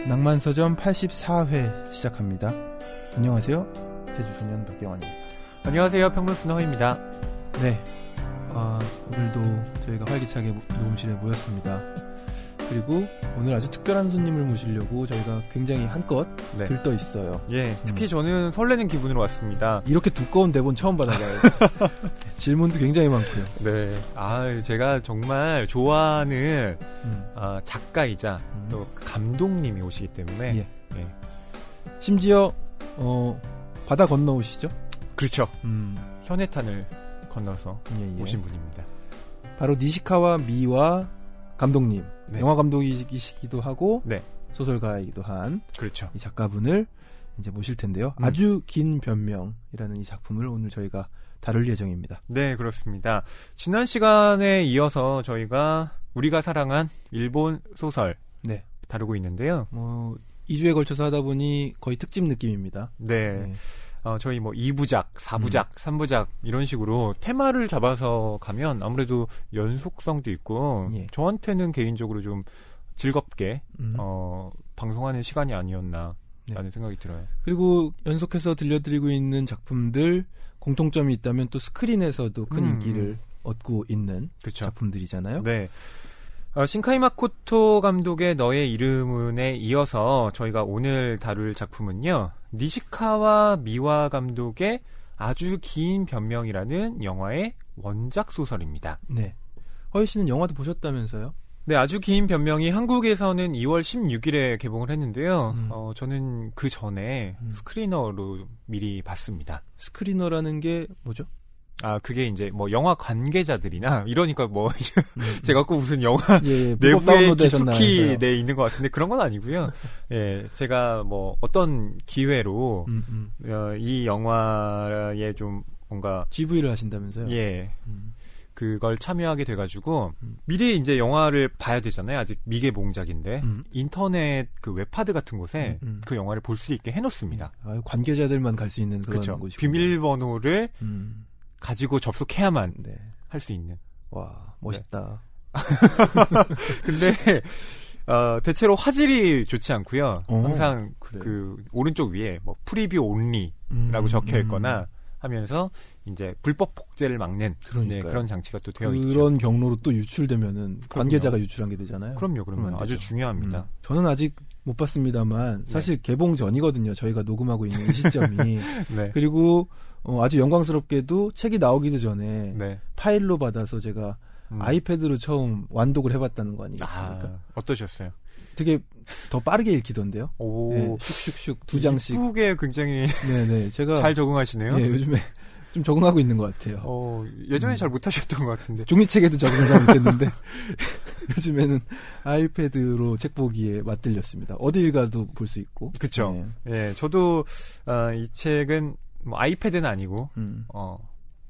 낭만서점 84회 시작합니다. 안녕하세요. 제주소년 박경환입니다. 안녕하세요. 평론스는 허입니다. 네, 오늘도 저희가 활기차게 녹음실에 모였습니다. 그리고 오늘 아주 특별한 손님을 모시려고 저희가 굉장히 한껏 들떠 있어요. 예, 특히 저는 설레는 기분으로 왔습니다. 이렇게 두꺼운 대본 처음 받아봐요. 질문도 굉장히 많고요. 네, 제가 정말 좋아하는 작가이자 또 감독님이 오시기 때문에 예. 심지어 바다 건너오시죠? 그렇죠. 현해탄을 건너서 오신 분입니다. 바로 니시카와 미와 감독님, 네. 영화 감독이시기도 하고 네. 소설가이기도 한 그렇죠. 이 작가분을 이제 모실 텐데요. 아주 긴 변명이라는 이 작품을 오늘 저희가 다룰 예정입니다. 네, 그렇습니다. 지난 시간에 이어서 저희가 우리가 사랑한 일본 소설 다루고 있는데요. 2주에 걸쳐서 하다 보니 거의 특집 느낌입니다. 네. 저희 2부작, 4부작, 3부작 이런 식으로 테마를 잡아서 가면 아무래도 연속성도 있고 저한테는 개인적으로 좀 즐겁게 방송하는 시간이 아니었나 라는 생각이 들어요. 그리고 연속해서 들려드리고 있는 작품들 공통점이 있다면 또 스크린에서도 큰 인기를 얻고 있는 그쵸. 작품들이잖아요. 네. 신카이 마코토 감독의 너의 이름은에 이어서 저희가 오늘 다룰 작품은요. 니시카와 미와 감독의 아주 긴 변명이라는 영화의 원작 소설입니다. 네. 허희 씨는 영화도 보셨다면서요? 네, 아주 긴 변명이 한국에서는 2월 16일에 개봉을 했는데요. 저는 그 전에 스크리너로 미리 봤습니다. 스크리너라는 게 뭐죠? 그게 이제 영화 관계자들이나 이러니까 제가 꼭 무슨 영화 내부에 깊숙이 있는 것 같은데 그런 건 아니고요. 예, 제가 어떤 기회로 이 영화에 좀 뭔가 GV를 하신다면서요? 예. 그걸 참여하게 돼가지고 미리 이제 영화를 봐야 되잖아요. 아직 미개봉작인데 인터넷 그 웹하드 같은 곳에 그 영화를 볼 수 있게 해놓습니다. 관계자들만 갈 수 있는 그런 곳이군요. 비밀번호를 가지고 접속해야만 할 수 있는. 와, 멋있다. 근데 대체로 화질이 좋지 않고요. 항상 그래요. 그 오른쪽 위에 프리뷰 온리라고 적혀 있거나 하면서 이제 불법 복제를 막는 그런 장치가 또 되어 있죠. 그런 경로로 또 유출되면은 관계자가 유출한 게 되잖아요. 그럼요. 아주 중요합니다. 저는 아직 못 봤습니다만 사실 개봉 전이거든요. 저희가 녹음하고 있는 이 시점이. 그리고 아주 영광스럽게도 책이 나오기도 전에 파일로 받아서 제가 아이패드로 처음 완독을 해봤다는 거 아니겠습니까? 어떠셨어요? 되게 더 빠르게 읽히던데요. 오, 네, 슉슉슉 2장씩. 이쁘게 굉장히 제가 잘 적응하시네요. 네, 요즘에 좀 적응하고 있는 것 같아요. 예전에 잘 못하셨던 것 같은데. 종이책에도 적응을 잘 못했는데 요즘에는 아이패드로 책 보기에 맞들렸습니다. 어딜 가도 볼 수 있고. 그렇죠. 네, 저도 이 책은 아이패드는 아니고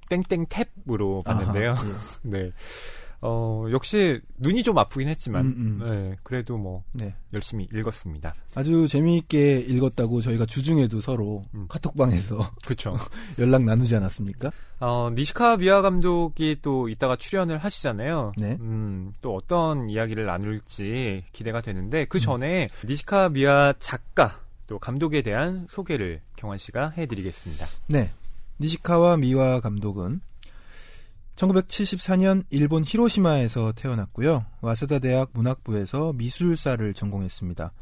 땡땡 탭으로 봤는데요. 네. 역시 눈이 좀 아프긴 했지만 그래도 열심히 읽었습니다. 아주 재미있게 읽었다고 저희가 주중에도 서로 카톡방에서 그렇죠. 연락 나누지 않았습니까? 니시카 미야 감독이 또 이따가 출연을 하시잖아요. 네. 또 어떤 이야기를 나눌지 기대가 되는데 그 전에 니시카 미야 작가 또 감독에 대한 소개를 경환 씨가 해드리겠습니다. 네. 니시카와 미와 감독은 1974년 일본 히로시마에서 태어났고요. 와세다 대학 문학부에서 미술사를 전공했습니다.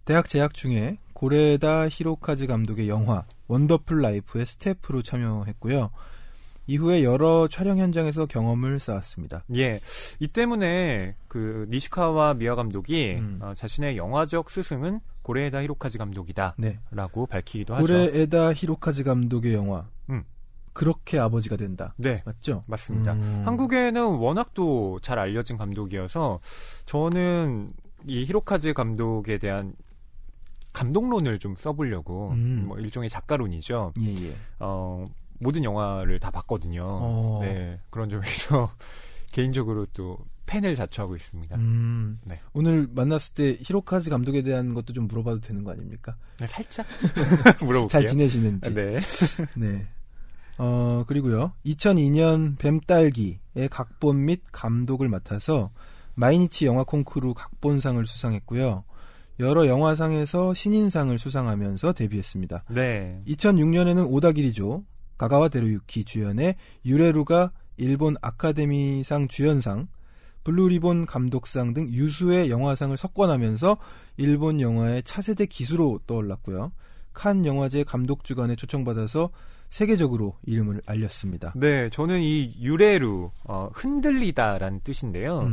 대학 재학 중에 고레다 히로카즈 감독의 영화 원더풀 라이프의 스태프로 참여했고요. 이후에 여러 촬영 현장에서 경험을 쌓았습니다. 예, 이 때문에 그 니시카와 미야 감독이 자신의 영화적 스승은 고레에다 히로카즈 감독이다라고 밝히기도 하죠. 고레에다 히로카즈 감독의 영화. 그렇게 아버지가 된다. 네, 맞죠? 맞습니다. 한국에는 워낙 또 잘 알려진 감독이어서 저는 이 히로카즈 감독에 대한 감독론을 좀 써보려고 일종의 작가론이죠. 모든 영화를 다 봤거든요. 네, 그런 점에서 개인적으로 또 팬을 자처하고 있습니다. 네. 오늘 만났을 때 히로카즈 감독에 대한 것도 좀 물어봐도 되는 거 아닙니까? 네, 살짝 물어볼게요. 잘 지내시는지. 네. 네. 그리고요. 2002년 뱀딸기의 각본 및 감독을 맡아서 마이니치 영화 콩쿠르 각본상을 수상했고요. 여러 영화상에서 신인상을 수상하면서 데뷔했습니다. 네. 2006년에는 오다기리조, 가가와 데루유키 주연의 유레루가 일본 아카데미상 주연상, 블루리본 감독상 등 유수의 영화상을 석권하면서 일본 영화의 차세대 기수로 떠올랐고요. 칸 영화제 감독주간에 초청받아서 세계적으로 이름을 알렸습니다. 네, 저는 이 유레루, 흔들리다라는 뜻인데요.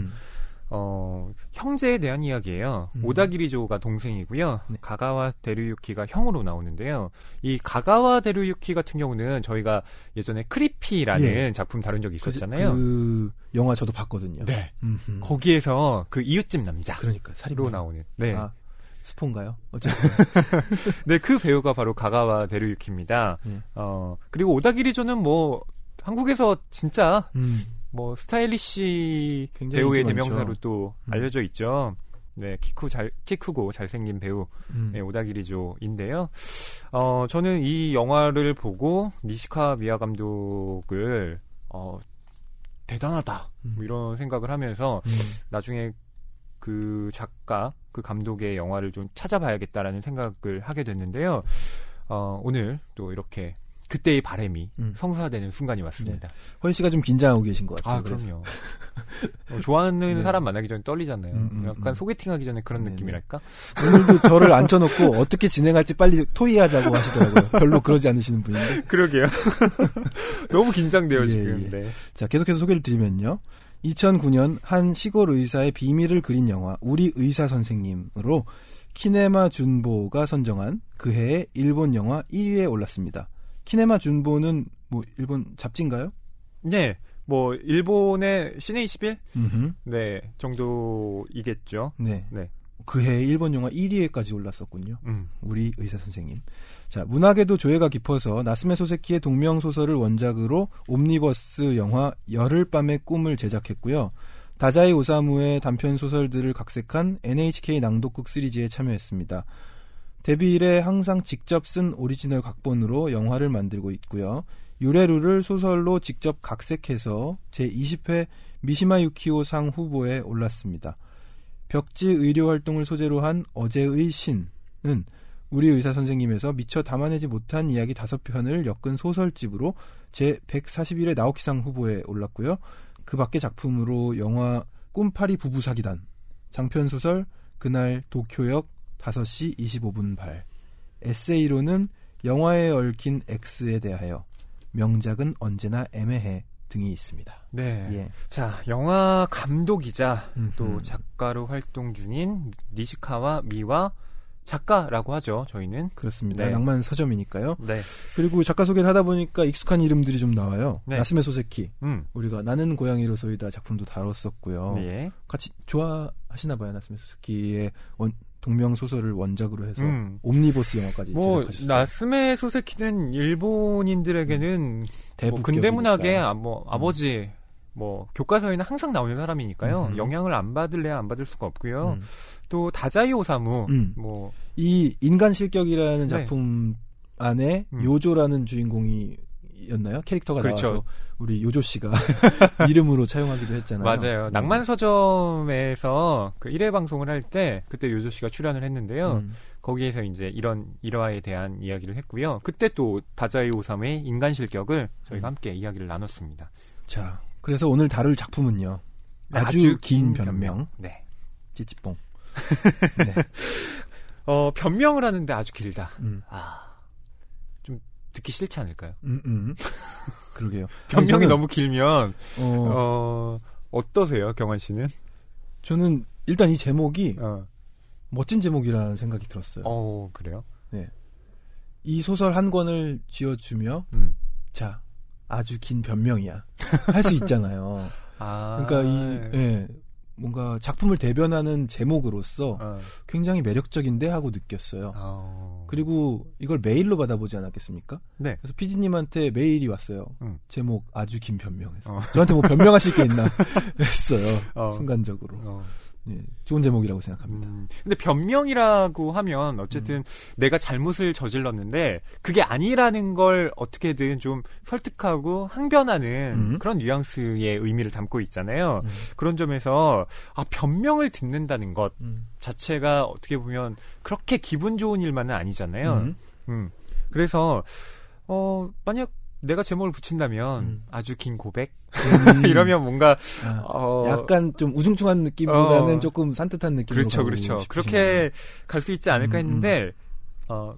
형제에 대한 이야기예요. 오다기리조가 동생이고요. 네. 가가와 데루유키가 형으로 나오는데요. 이 가가와 데루유키 같은 경우는 저희가 예전에 크리피라는 작품 다룬 적이 있었잖아요. 그 영화 저도 봤거든요. 네. 거기에서 그 이웃집 남자로 그러니까 살인마 나오는. 네. 아, 스폰가요? 어쨌든. 네, 그 배우가 바로 가가와 데루유키입니다. 네. 그리고 오다기리조는 뭐 한국에서 진짜 뭐 스타일리시 배우의 대명사로 또 알려져 있죠. 네, 키 크고 잘생긴 배우 네, 오다기리조인데요. 저는 이 영화를 보고 니시카 미야 감독을 대단하다 뭐 이런 생각을 하면서 나중에 그 작가, 그 감독의 영화를 좀 찾아봐야겠다라는 생각을 하게 됐는데요. 오늘 또 이렇게 그때의 바람이 성사되는 순간이 왔습니다. 네. 허희 씨가 좀 긴장하고 계신 것 같아요. 아, 그럼요. 좋아하는 사람 만나기 전에 떨리잖아요. 약간 소개팅하기 전에 그런 느낌이랄까? 오늘도 저를 앉혀놓고 어떻게 진행할지 빨리 토의하자고 하시더라고요. 별로 그러지 않으시는 분인데. 그러게요. 너무 긴장돼요, 예, 지금. 예. 네. 자, 계속해서 소개를 드리면요. 2009년 한 시골 의사의 비밀을 그린 영화 우리 의사 선생님으로 키네마 준보가 선정한 그 해의 일본 영화 1위에 올랐습니다. 키네마 준보는 뭐 일본 잡지인가요? 네, 뭐 일본의 시네21 네 정도이겠죠. 네. 네. 그 해 일본 영화 1위에까지 올랐었군요. 우리 의사 선생님. 자, 문학에도 조예가 깊어서 나스메 소세키의 동명 소설을 원작으로 옴니버스 영화 열흘밤의 꿈을 제작했고요. 다자이 오사무의 단편 소설들을 각색한 NHK 낭독극 시리즈에 참여했습니다. 데뷔 이래 항상 직접 쓴 오리지널 각본으로 영화를 만들고 있고요. 유레루를 소설로 직접 각색해서 제20회 미시마 유키오 상 후보에 올랐습니다. 벽지 의료 활동을 소재로 한 어제의 신은 우리 의사 선생님에서 미처 담아내지 못한 이야기 5편을 엮은 소설집으로 제141회 나오키상 후보에 올랐고요. 그 밖의 작품으로 영화 꿈파리 부부 사기단, 장편소설 그날 도쿄역 5시 25분 발, 에세이로는 영화에 얽힌 X에 대하여, 명작은 언제나 애매해 등이 있습니다. 네. 예. 자, 영화 감독이자 또 작가로 활동 중인 니시카와 미와 작가라고 하죠, 저희는. 그렇습니다. 네. 낭만 서점이니까요. 네. 그리고 작가 소개를 하다 보니까 익숙한 이름들이 좀 나와요. 네. 나스메 소세키. 우리가 나는 고양이로소이다 작품도 다뤘었고요. 네. 같이 좋아하시나 봐요. 나스메 소세키의 동명 소설을 원작으로 해서 옴니버스 영화까지 제작하셨어요. 나스메 소세키는 일본인들에게는 뭐 근대문학의 아버지 교과서에는 항상 나오는 사람이니까요. 영향을 안 받을래야 안 받을 수가 없고요. 또 다자이 오사무 이 인간 실격이라는 작품 안에 요조라는 주인공이었나요? 캐릭터가 그렇죠. 나와서 우리 요조 씨가 이름으로 차용하기도 했잖아요. 맞아요. 네. 낭만 서점에서 그 1회 방송을 할 때 그때 요조 씨가 출연을 했는데요. 거기에서 이제 이런 일화에 대한 이야기를 했고요. 그때 또 다자이 오사무의 인간 실격을 저희가 함께 이야기를 나눴습니다. 자, 그래서 오늘 다룰 작품은요. 아주 긴 변명. 네. 찌찌뽕. 네. 변명을 하는데 아주 길다. 좀 듣기 싫지 않을까요? 그러게요. 변명이 너무 길면 어떠세요, 경환 씨는? 저는 일단 이 제목이 멋진 제목이라는 생각이 들었어요. 그래요? 네. 이 소설 한 권을 쥐어주며 자, 아주 긴 변명이야. 할 수 있잖아요. 그러니까 뭔가 작품을 대변하는 제목으로서 굉장히 매력적인데 하고 느꼈어요. 그리고 이걸 메일로 받아보지 않았겠습니까? 네. 그래서 PD님한테 메일이 왔어요. 제목 아주 긴 변명에서. 저한테 뭐 변명하실 게 있나 했어요. 순간적으로. 예, 좋은 제목이라고 생각합니다. 근데 변명이라고 하면 어쨌든 내가 잘못을 저질렀는데 그게 아니라는 걸 어떻게든 좀 설득하고 항변하는 그런 뉘앙스의 의미를 담고 있잖아요. 그런 점에서 변명을 듣는다는 것 자체가 어떻게 보면 그렇게 기분 좋은 일만은 아니잖아요. 그래서 만약 내가 제목을 붙인다면 아주 긴 고백 이러면 뭔가 약간 좀 우중충한 느낌보다는 조금 산뜻한 느낌으로 그렇죠. 그렇게 갈 수 있지 않을까 했는데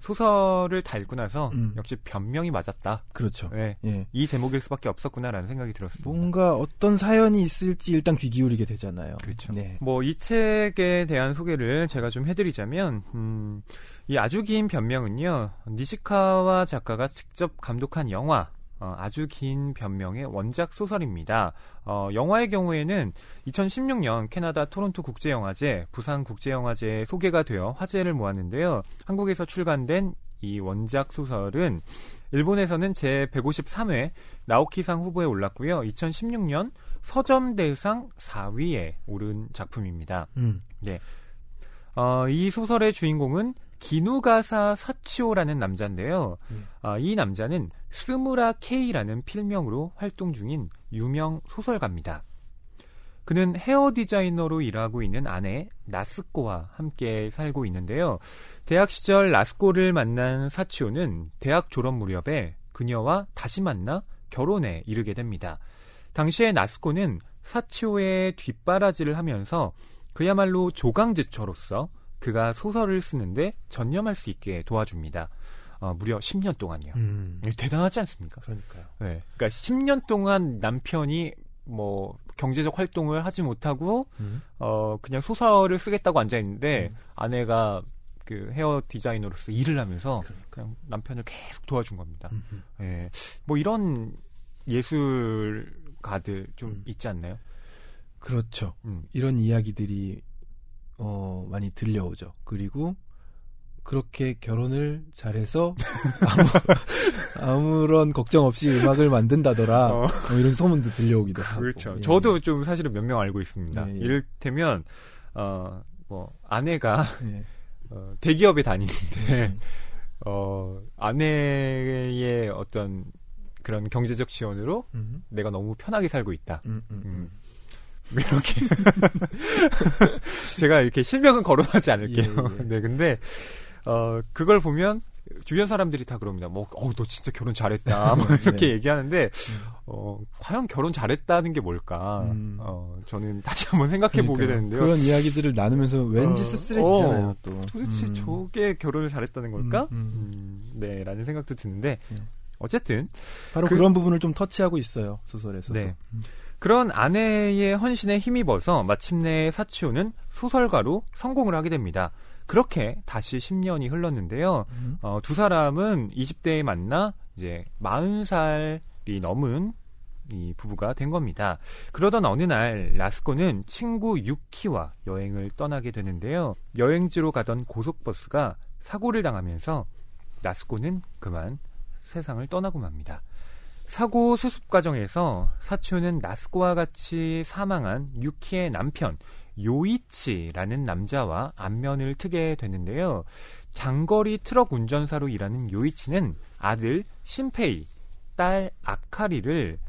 소설을 다 읽고 나서 역시 변명이 맞았다. 그렇죠. 네. 예. 이 제목일 수밖에 없었구나라는 생각이 들었습니다. 뭔가 어떤 사연이 있을지 일단 귀 기울이게 되잖아요. 그렇죠. 네. 뭐 이 책에 대한 소개를 제가 좀 해드리자면 이 아주 긴 변명은요, 니시카와 작가가 직접 감독한 영화 아주 긴 변명의 원작 소설입니다. 영화의 경우에는 2016년 캐나다 토론토 국제영화제, 부산 국제영화제에 소개가 되어 화제를 모았는데요. 한국에서 출간된 이 원작 소설은 일본에서는 제153회 나오키상 후보에 올랐고요. 2016년 서점대상 4위에 오른 작품입니다. 네. 이 소설의 주인공은 기누가사 사치오라는 남자인데요. 이 남자는 스무라 K라는 필명으로 활동 중인 유명 소설가입니다. 그는 헤어 디자이너로 일하고 있는 아내 나스코와 함께 살고 있는데요. 대학 시절 나스코를 만난 사치오는 대학 졸업 무렵에 그녀와 다시 만나 결혼에 이르게 됩니다. 당시에 나스코는 사치오의 뒷바라지를 하면서 그야말로 조강지처로서 그가 소설을 쓰는데 전념할 수 있게 도와줍니다. 무려 10년 동안요. 대단하지 않습니까? 그러니까요. 네. 그러니까 10년 동안 남편이 뭐 경제적 활동을 하지 못하고 그냥 소설을 쓰겠다고 앉아 있는데 아내가 그 헤어 디자이너로서 일을 하면서 그냥 남편을 계속 도와준 겁니다. 네. 뭐 이런 예술가들 좀 있지 않나요? 그렇죠. 이런 이야기들이 많이 들려오죠. 그리고 그렇게 결혼을 잘해서 아무런 걱정 없이 음악을 만든다더라. 이런 소문도 들려오기도 하고. 그렇죠. 예. 저도 좀 사실은 몇 명 알고 있습니다. 예. 이를테면 뭐 아내가 예. 대기업에 다니는데 아내의 어떤 그런 경제적 지원으로 내가 너무 편하게 살고 있다. 이렇게 제가 이렇게 실명은 거론하지 않을게요. 예. 네, 근데 그걸 보면 주변 사람들이 다 그럽니다. 뭐, 너 진짜 결혼 잘했다. 뭐 이렇게 네. 얘기하는데 과연 결혼 잘했다는 게 뭘까? 저는 다시 한번 생각해 보게 되는데요. 그런 이야기들을 나누면서 왠지 씁쓸해지잖아요. 또 도대체 저게 결혼을 잘했다는 걸까? 네, 라는 생각도 드는데 어쨌든 바로 그런 부분을 좀 터치하고 있어요. 소설에서도. 네. 그런 아내의 헌신에 힘입어서 마침내 사치오는 소설가로 성공을 하게 됩니다. 그렇게 다시 10년이 흘렀는데요. 두 사람은 20대에 만나 이제 40살이 넘은 이 부부가 된 겁니다. 그러던 어느 날 라스코는 친구 유키와 여행을 떠나게 되는데요. 여행지로 가던 고속버스가 사고를 당하면서 라스코는 그만 세상을 떠나고 맙니다. 사고 수습 과정에서 사치오는 나스코와 같이 사망한 유키의 남편 요이치라는 남자와 안면을 트게 되는데요. 장거리 트럭 운전사로 일하는 요이치는 아들 신페이, 딸 아카리를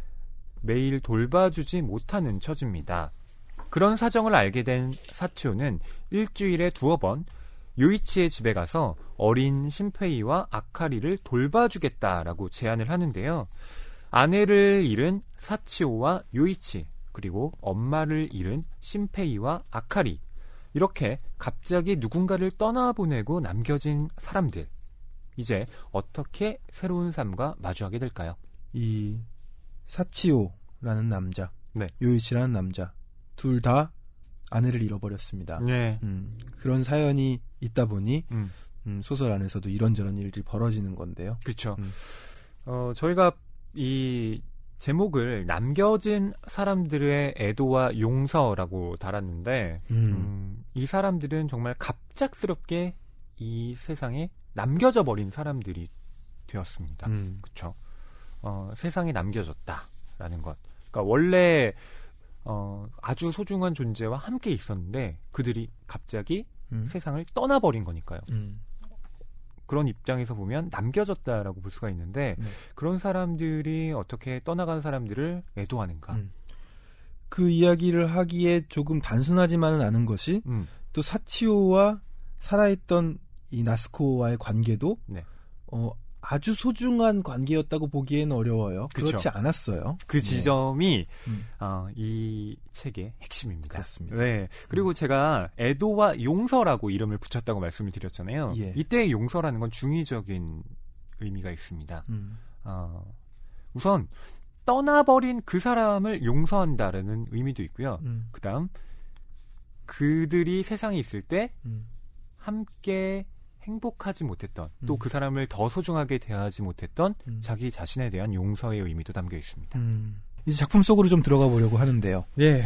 매일 돌봐주지 못하는 처지입니다. 그런 사정을 알게 된 사치오는 일주일에 2번 요이치의 집에 가서 어린 신페이와 아카리를 돌봐주겠다라고 제안을 하는데요. 아내를 잃은 사치오와 요이치, 그리고 엄마를 잃은 신페이와 아카리, 이렇게 갑자기 누군가를 떠나보내고 남겨진 사람들, 이제 어떻게 새로운 삶과 마주하게 될까요? 이 사치오라는 남자, 네. 요이치라는 남자, 둘 다 아내를 잃어버렸습니다. 네. 그런 사연이 있다 보니 소설 안에서도 이런저런 일들이 벌어지는 건데요. 그렇죠. 저희가 이 제목을 남겨진 사람들의 애도와 용서라고 달았는데 이 사람들은 정말 갑작스럽게 이 세상에 남겨져 버린 사람들이 되었습니다. 그렇죠. 세상에 남겨졌다라는 것. 그러니까 원래 아주 소중한 존재와 함께 있었는데 그들이 갑자기 세상을 떠나버린 거니까요. 그런 입장에서 보면 남겨졌다라고 볼 수가 있는데 그런 사람들이 어떻게 떠나간 사람들을 애도하는가. 그 이야기를 하기에 조금 단순하지만은 않은 것이 또 사치오와 살아있던 이 나스코와의 관계도 네. 아주 소중한 관계였다고 보기에는 어려워요. 그쵸. 그렇지 않았어요. 그 지점이 이 책의 핵심입니다. 그렇습니다. 네. 그리고 제가 애도와 용서라고 이름을 붙였다고 말씀을 드렸잖아요. 예. 이때의 용서라는 건 중의적인 의미가 있습니다. 우선 떠나버린 그 사람을 용서한다라는 의미도 있고요. 그다음 그들이 세상에 있을 때 함께 행복하지 못했던 또 그 사람을 더 소중하게 대하지 못했던 자기 자신에 대한 용서의 의미도 담겨 있습니다. 이제 작품 속으로 좀 들어가 보려고 하는데요. 네,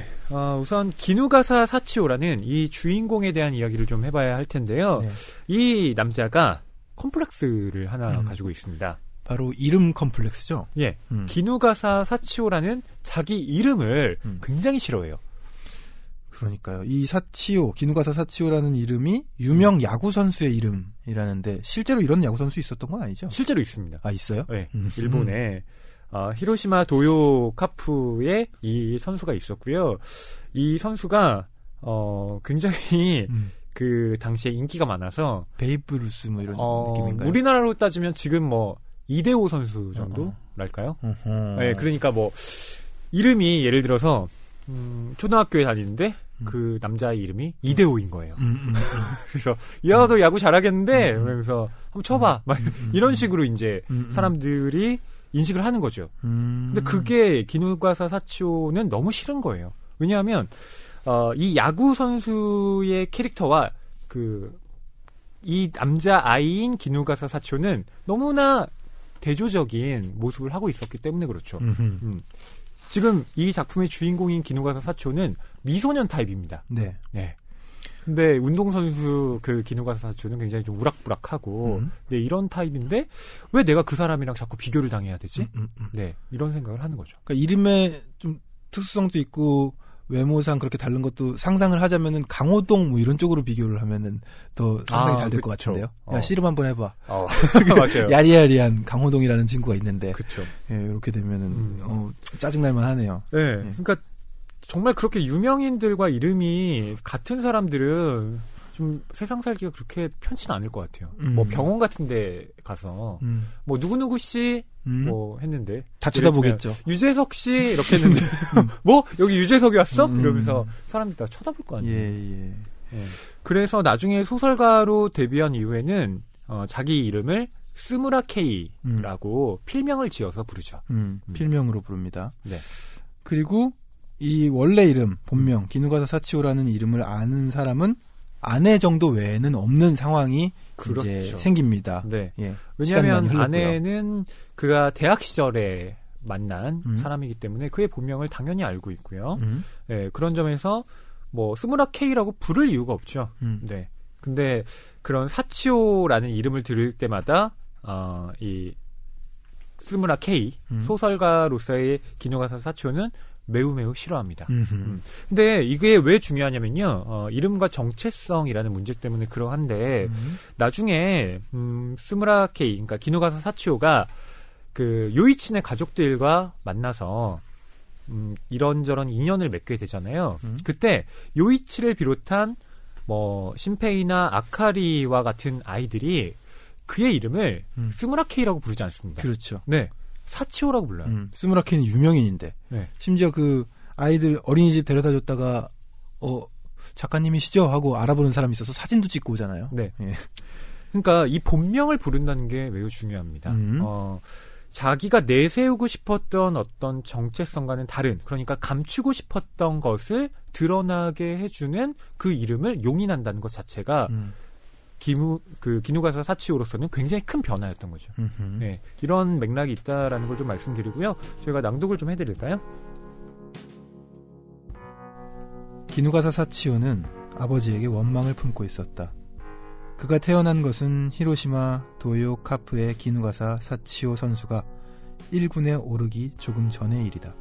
우선 기누가사 사치오라는 이 주인공에 대한 이야기를 좀 해봐야 할 텐데요. 네. 이 남자가 컴플렉스를 하나 가지고 있습니다. 바로 이름 컴플렉스죠? 예, 기누가사 사치오라는 자기 이름을 굉장히 싫어해요. 그러니까요. 이 사치오, 기누가사 사치오라는 이름이 유명 야구 선수의 이름이라는데 실제로 이런 야구 선수 있었던 건 아니죠? 실제로 있습니다. 아, 있어요? 네, 일본에 히로시마 도요 카프에 이 선수가 있었고요. 이 선수가 굉장히 그 당시에 인기가 많아서 베이브 루스 뭐 이런 느낌인가요? 우리나라로 따지면 지금 뭐 이대호 선수 정도랄까요? 네, 그러니까 뭐 이름이 예를 들어서 초등학교에 다니는데 그 남자의 이름이 이대호인 거예요. 그래서 야, 너 야구 잘하겠는데? 그러면서 한번 쳐봐. 막 이런 식으로 이제 사람들이 인식을 하는 거죠. 근데 그게 기누가사 사치오는 너무 싫은 거예요. 왜냐하면 이 야구 선수의 캐릭터와 이 남자 아이인 기누가사 사치오는 너무나 대조적인 모습을 하고 있었기 때문에 그렇죠. 지금 이 작품의 주인공인 기누가사 사치오는 미소년 타입입니다. 네. 네. 근데 운동선수 그 기누가사 사치오는 굉장히 좀 우락부락하고 네, 이런 타입인데 왜 내가 그 사람이랑 자꾸 비교를 당해야 되지? 네, 이런 생각을 하는 거죠. 그러니까 이름에 좀 특수성도 있고 외모상 그렇게 다른 것도 상상을 하자면은 강호동 뭐 이런 쪽으로 비교를 하면은 더 상상이 잘 될 것 같은데요. 야, 씨름 한번 해봐. 맞아요. 야리야리한 강호동이라는 친구가 있는데. 그렇죠. 예, 이렇게 되면은 짜증날만 하네요. 네, 그러니까 정말 그렇게 유명인들과 이름이 같은 사람들은 좀 세상 살기가 그렇게 편치는 않을 것 같아요. 뭐 병원 같은데 가서 뭐 누구누구 씨 뭐 했는데 다 쳐다보겠죠. 유재석 씨 이렇게 했는데 뭐 여기 유재석이 왔어? 이러면서 사람들이 다 쳐다볼 거 아니에요. 예. 그래서 나중에 소설가로 데뷔한 이후에는 자기 이름을 스무라 K라고 필명을 지어서 부르죠. 필명으로 부릅니다. 네. 그리고 이 원래 이름 본명 기누가사 사치오라는 이름을 아는 사람은 아내 정도 외에는 없는 상황이 그렇죠. 이제 생깁니다. 네. 예, 왜냐하면 아내는 그가 대학 시절에 만난 사람이기 때문에 그의 본명을 당연히 알고 있고요. 네, 그런 점에서 뭐 스무라 K라고 부를 이유가 없죠. 네. 근데 그런 사치오라는 이름을 들을 때마다 이 스무라 K 소설가로서의 기누가사 사치오는 매우 싫어합니다. 근데 이게 왜 중요하냐면요. 이름과 정체성이라는 문제 때문에 그러한데 나중에 스무라 K, 그러니까 기누가사 사치오가 그 요이친의 가족들과 만나서 이런저런 인연을 맺게 되잖아요. 그때 요이치를 비롯한 뭐 신페이나 아카리와 같은 아이들이 그의 이름을 스무라 K라고 부르지 않습니다. 그렇죠. 네. 사치오라고 불러요. 스무라 K는 유명인인데. 네. 심지어 그 아이들 어린이집 데려다 줬다가 작가님이시죠? 하고 알아보는 사람이 있어서 사진도 찍고 오잖아요. 네. 예. 그러니까 이 본명을 부른다는 게 매우 중요합니다. 자기가 내세우고 싶었던 어떤 정체성과는 다른, 그러니까 감추고 싶었던 것을 드러나게 해주는 그 이름을 용인한다는 것 자체가 기누가사 사치오로서는 굉장히 큰 변화였던 거죠. 네, 이런 맥락이 있다라는 걸 좀 말씀드리고요. 저희가 낭독을 좀 해드릴까요? 기누가사 사치오는 아버지에게 원망을 품고 있었다. 그가 태어난 것은 히로시마 도요 카프의 기누가사 사치오 선수가 1군에 오르기 조금 전의 일이다.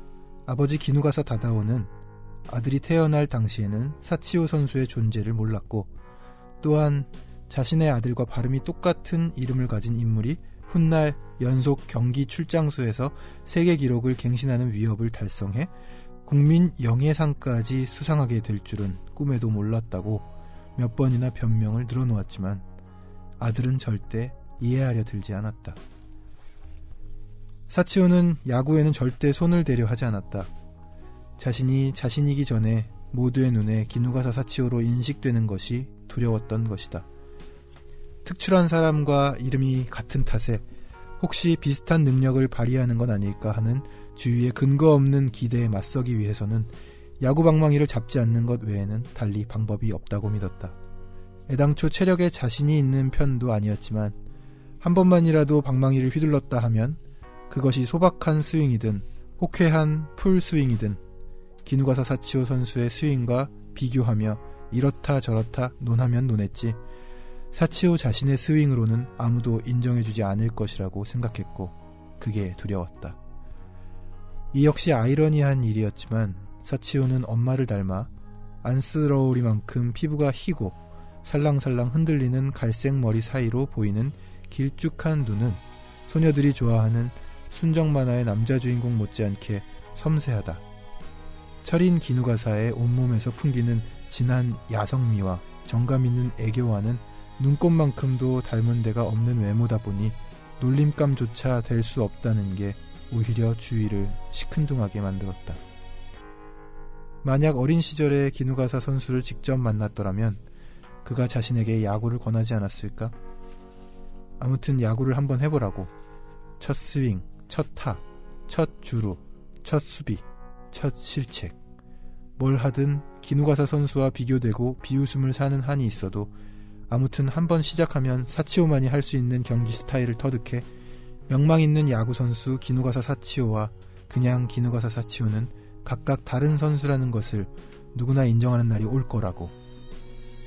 아버지 기누가사 다다오는 아들이 태어날 당시에는 사치오 선수의 존재를 몰랐고 또한 자신의 아들과 발음이 똑같은 이름을 가진 인물이 훗날 연속 경기 출장수에서 세계 기록을 갱신하는 위협을 달성해 국민 영예상까지 수상하게 될 줄은 꿈에도 몰랐다고 몇 번이나 변명을 늘어놓았지만 아들은 절대 이해하려 들지 않았다. 사치오는 야구에는 절대 손을 대려 하지 않았다. 자신이 자신이기 전에 모두의 눈에 기누가사 사치오로 인식되는 것이 두려웠던 것이다. 특출한 사람과 이름이 같은 탓에 혹시 비슷한 능력을 발휘하는 건 아닐까 하는 주위의 근거 없는 기대에 맞서기 위해서는 야구 방망이를 잡지 않는 것 외에는 달리 방법이 없다고 믿었다. 애당초 체력에 자신이 있는 편도 아니었지만 한 번만이라도 방망이를 휘둘렀다 하면 그것이 소박한 스윙이든 호쾌한 풀스윙이든 기누가사 사치오 선수의 스윙과 비교하며 이렇다 저렇다 논하면 논했지 사치오 자신의 스윙으로는 아무도 인정해주지 않을 것이라고 생각했고 그게 두려웠다. 이 역시 아이러니한 일이었지만 사치오는 엄마를 닮아 안쓰러우리만큼 피부가 희고 살랑살랑 흔들리는 갈색 머리 사이로 보이는 길쭉한 눈은 소녀들이 좋아하는 순정 만화의 남자 주인공 못지않게 섬세하다. 철인 기누가사의 온몸에서 풍기는 진한 야성미와 정감 있는 애교와는 눈꽃만큼도 닮은 데가 없는 외모다 보니 놀림감조차 될 수 없다는 게 오히려 주위를 시큰둥하게 만들었다. 만약 어린 시절에 기누가사 선수를 직접 만났더라면 그가 자신에게 야구를 권하지 않았을까? 아무튼 야구를 한번 해보라고. 첫 스윙, 첫 타, 첫 주루, 첫 수비, 첫 실책. 뭘 하든 기누가사 선수와 비교되고 비웃음을 사는 한이 있어도 아무튼 한번 시작하면 사치오만이 할 수 있는 경기 스타일을 터득해 명망 있는 야구 선수 기누가사 사치오와 그냥 기누가사 사치오는 각각 다른 선수라는 것을 누구나 인정하는 날이 올 거라고.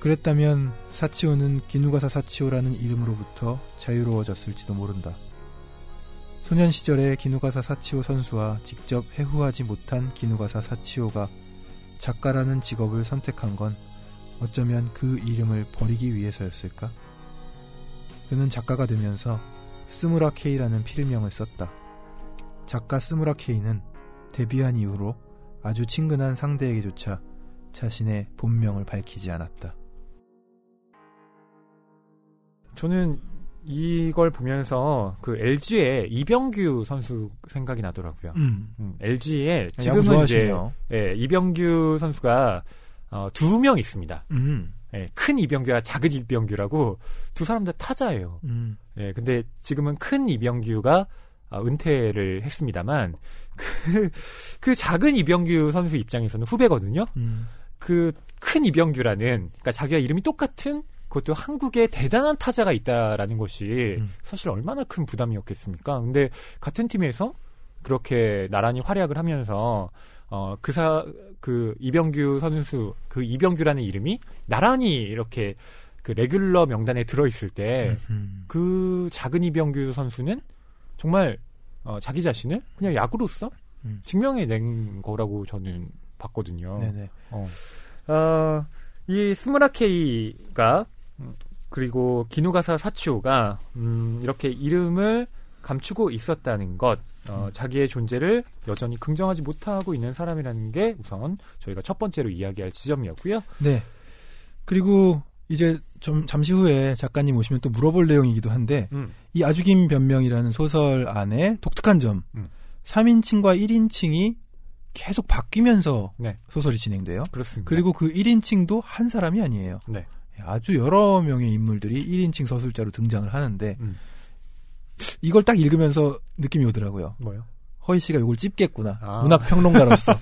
그랬다면 사치오는 기누가사 사치오라는 이름으로부터 자유로워졌을지도 모른다. 소년 시절에 기누가사 사치오 선수와 직접 회후하지 못한 기누가사 사치오가 작가라는 직업을 선택한 건 어쩌면 그 이름을 버리기 위해서였을까? 그는 작가가 되면서 스무라 K라는 필명을 썼다. 작가 스무라 K는 데뷔한 이후로 아주 친근한 상대에게조차 자신의 본명을 밝히지 않았다. 저는 이걸 보면서 그 LG의 이병규 선수 생각이 나더라고요. LG에 지금은 이제 이병규 선수가 2명 있습니다. 큰 이병규와 작은 이병규라고 두 사람 다 타자예요. 근데 지금은 큰 이병규가 은퇴를 했습니다만 그 작은 이병규 선수 입장에서는 후배거든요. 그 큰 이병규라는 그러니까 자기가 이름이 똑같은 그것도 한국에 대단한 타자가 있다라는 것이 사실 얼마나 큰 부담이었겠습니까? 근데 같은 팀에서 그렇게 나란히 활약을 하면서 그 이병규 선수, 그 이병규라는 이름이 나란히 이렇게 그 레귤러 명단에 들어있을 때 그 작은 이병규 선수는 정말 자기 자신을 그냥 야구로서 증명해낸 거라고 저는 봤거든요. 네네. 이 스무라 K가 그리고 기누가사 사치오가 이렇게 이름을 감추고 있었다는 것, 자기의 존재를 여전히 긍정하지 못하고 있는 사람이라는 게 우선 저희가 첫 번째로 이야기할 지점이었고요. 네. 그리고 이제 좀 잠시 후에 작가님 오시면 또 물어볼 내용이기도 한데 이 아주 긴 변명이라는 소설 안에 독특한 점 3인칭과 1인칭이 계속 바뀌면서 네. 소설이 진행돼요. 그렇습니다. 그리고 그 1인칭도 한 사람이 아니에요. 네. 아주 여러 명의 인물들이 1인칭 서술자로 등장을 하는데 이걸 딱 읽으면서 느낌이 오더라고요. 뭐요? 허희 씨가 이걸 찝겠구나. 문학평론가로서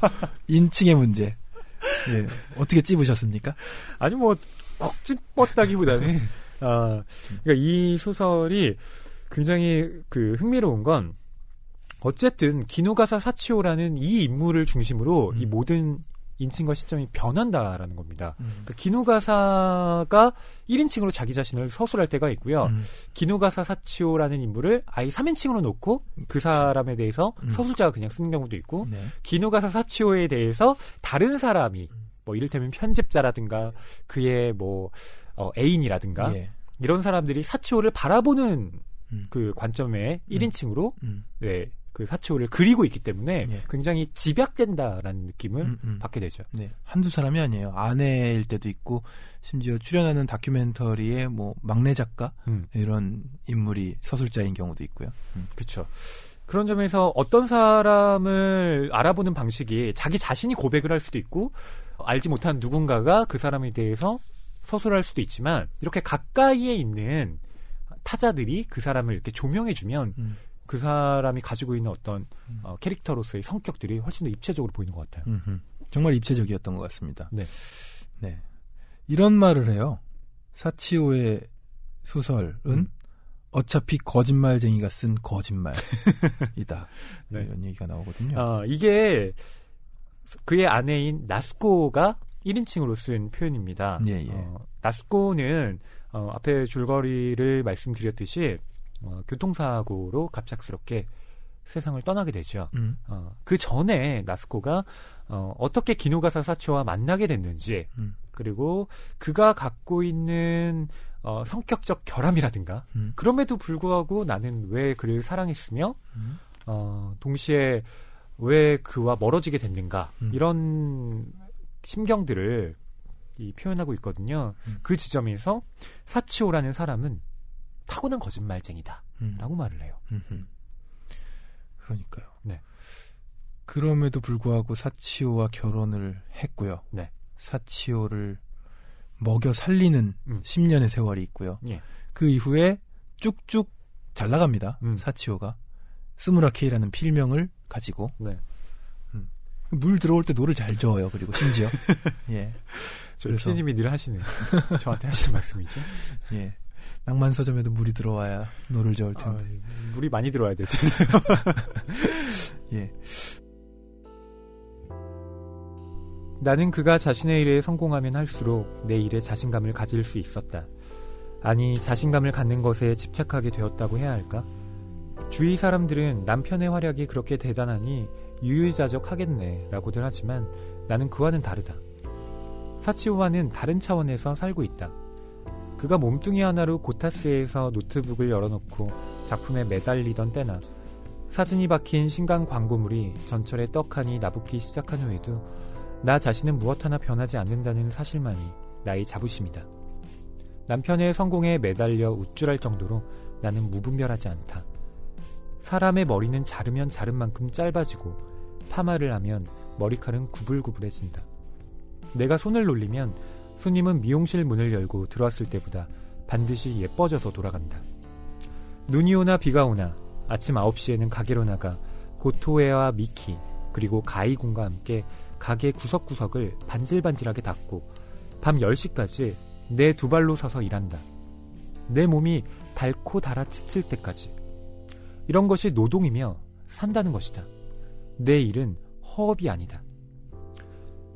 인칭의 문제. 예, 어떻게 찝으셨습니까? 아니 뭐 콕 찝었다기보다는 그러니까 이 소설이 굉장히 그 흥미로운 건 어쨌든 기누가사 사치오라는 이 인물을 중심으로 이 모든 인칭과 시점이 변한다라는 겁니다. 그러니까 기누가사가 1인칭으로 자기 자신을 서술할 때가 있고요. 기누가사 사치오라는 인물을 아예 3인칭으로 놓고 그 사람에 대해서 서술자가 그냥 쓰는 경우도 있고 네. 기누가사 사치오에 대해서 다른 사람이 뭐 이를테면 편집자라든가 그의 뭐 애인이라든가 예. 이런 사람들이 사치오를 바라보는 그 관점의 1인칭으로 네. 그 사치오를 그리고 있기 때문에 예. 굉장히 집약된다라는 느낌을 받게 되죠. 네. 한두 사람이 아니에요. 아내일 때도 있고 심지어 출연하는 다큐멘터리의 뭐 막내 작가 이런 인물이 서술자인 경우도 있고요. 그렇죠. 그런 점에서 어떤 사람을 알아보는 방식이 자기 자신이 고백을 할 수도 있고 알지 못한 누군가가 그 사람에 대해서 서술할 수도 있지만 이렇게 가까이에 있는 타자들이 그 사람을 이렇게 조명해주면 그 사람이 가지고 있는 어떤 캐릭터로서의 성격들이 훨씬 더 입체적으로 보이는 것 같아요. 정말 입체적이었던 것 같습니다. 네. 네. 이런 말을 해요. 사치오의 소설은 어차피 거짓말쟁이가 쓴 거짓말이다. 네. 이런 얘기가 나오거든요. 이게 그의 아내인 나스코가 1인칭으로 쓴 표현입니다. 예, 예. 나스코는 앞에 줄거리를 말씀드렸듯이 교통사고로 갑작스럽게 세상을 떠나게 되죠. 그 전에 나스코가 어떻게 기누가사 사치오와 만나게 됐는지 그리고 그가 갖고 있는 성격적 결함이라든가 그럼에도 불구하고 나는 왜 그를 사랑했으며 동시에 왜 그와 멀어지게 됐는가 이런 심경들을 표현하고 있거든요. 그 지점에서 사치오라는 사람은 타고난 거짓말쟁이다 라고 말을 해요. 그러니까요. 네. 그럼에도 불구하고 사치오와 결혼을 했고요. 네. 사치오를 먹여 살리는 10년의 세월이 있고요. 예. 그 이후에 쭉쭉 잘 나갑니다. 사치오가 스무라케이라는 필명을 가지고 네. 물 들어올 때 노를 잘 저어요. 그리고 심지어 예. 저희 피디님이 늘 하시는 저한테 하시는 말씀이죠. 예. 낭만 서점에도 물이 들어와야 노를 저을 텐데. 물이 많이 들어와야 될 텐데요. 예. 나는 그가 자신의 일에 성공하면 할수록 내 일에 자신감을 가질 수 있었다. 아니, 자신감을 갖는 것에 집착하게 되었다고 해야 할까? 주위 사람들은 남편의 활약이 그렇게 대단하니 유유자적하겠네 라고들 하지만 나는 그와는 다르다. 사치오와는 다른 차원에서 살고 있다. 그가 몸뚱이 하나로 고타스에서 노트북을 열어놓고 작품에 매달리던 때나 사진이 박힌 신간 광고물이 전철에 떡하니 나붙기 시작한 후에도 나 자신은 무엇 하나 변하지 않는다는 사실만이 나의 자부심이다. 남편의 성공에 매달려 우쭐할 정도로 나는 무분별하지 않다. 사람의 머리는 자르면 자른 만큼 짧아지고 파마를 하면 머리칼은 구불구불해진다. 내가 손을 놀리면 손님은 미용실 문을 열고 들어왔을 때보다 반드시 예뻐져서 돌아간다. 눈이 오나 비가 오나 아침 9시에는 가게로 나가 고토에와 미키 그리고 가이군과 함께 가게 구석구석을 반질반질하게 닦고 밤 10시까지 내 두 발로 서서 일한다. 내 몸이 닳고 닳아 지칠 때까지. 이런 것이 노동이며 산다는 것이다. 내 일은 허업이 아니다.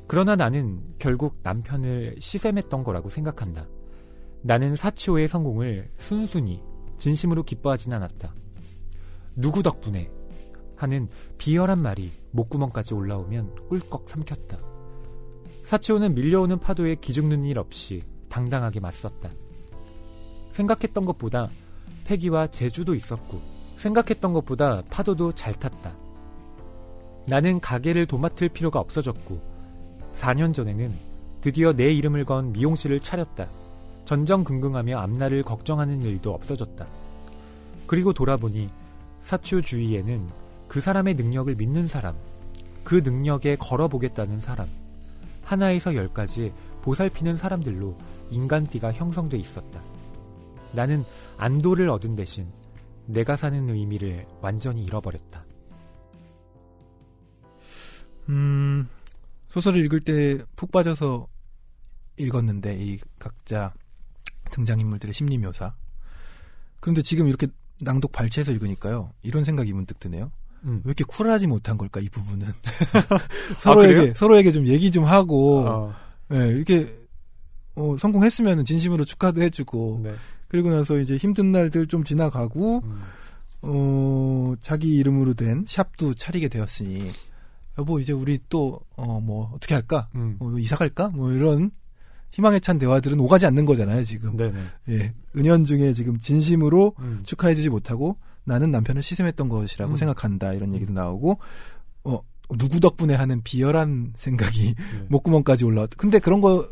그러나 나는 결국 남편을 시샘했던 거라고 생각한다. 나는 사치오의 성공을 순순히 진심으로 기뻐하진 않았다. 누구 덕분에 하는 비열한 말이 목구멍까지 올라오면 꿀꺽 삼켰다. 사치오는 밀려오는 파도에 기죽는 일 없이 당당하게 맞섰다. 생각했던 것보다 패기와 재주도 있었고 생각했던 것보다 파도도 잘 탔다. 나는 가게를 도맡을 필요가 없어졌고 4년 전에는 드디어 내 이름을 건 미용실을 차렸다. 전전긍긍하며 앞날을 걱정하는 일도 없어졌다. 그리고 돌아보니 사치오 주위에는 그 사람의 능력을 믿는 사람, 그 능력에 걸어보겠다는 사람, 하나에서 10까지 보살피는 사람들로 인간띠가 형성돼 있었다. 나는 안도를 얻은 대신 내가 사는 의미를 완전히 잃어버렸다. 소설을 읽을 때 푹 빠져서 읽었는데 이 각자 등장인물들의 심리묘사. 그런데 지금 이렇게 낭독 발췌해서 읽으니까요. 이런 생각이 문득 드네요. 왜 이렇게 쿨하지 못한 걸까, 이 부분은. 그래요? 서로에게 좀 얘기 좀 하고, 이렇게, 성공했으면 진심으로 축하도 해주고, 네. 그리고 나서 이제 힘든 날들 좀 지나가고, 자기 이름으로 된 샵도 차리게 되었으니, 여보, 이제 우리 또, 어떻게 할까? 이사 갈까? 이런 희망에 찬 대화들은 오가지 않는 거잖아요, 지금. 네네. 예. 은연중에 지금 진심으로 축하해주지 못하고, 나는 남편을 시샘했던 것이라고 생각한다, 이런 얘기도 나오고, 누구 덕분에 하는 비열한 생각이 목구멍까지 올라왔다. 근데 그런 거,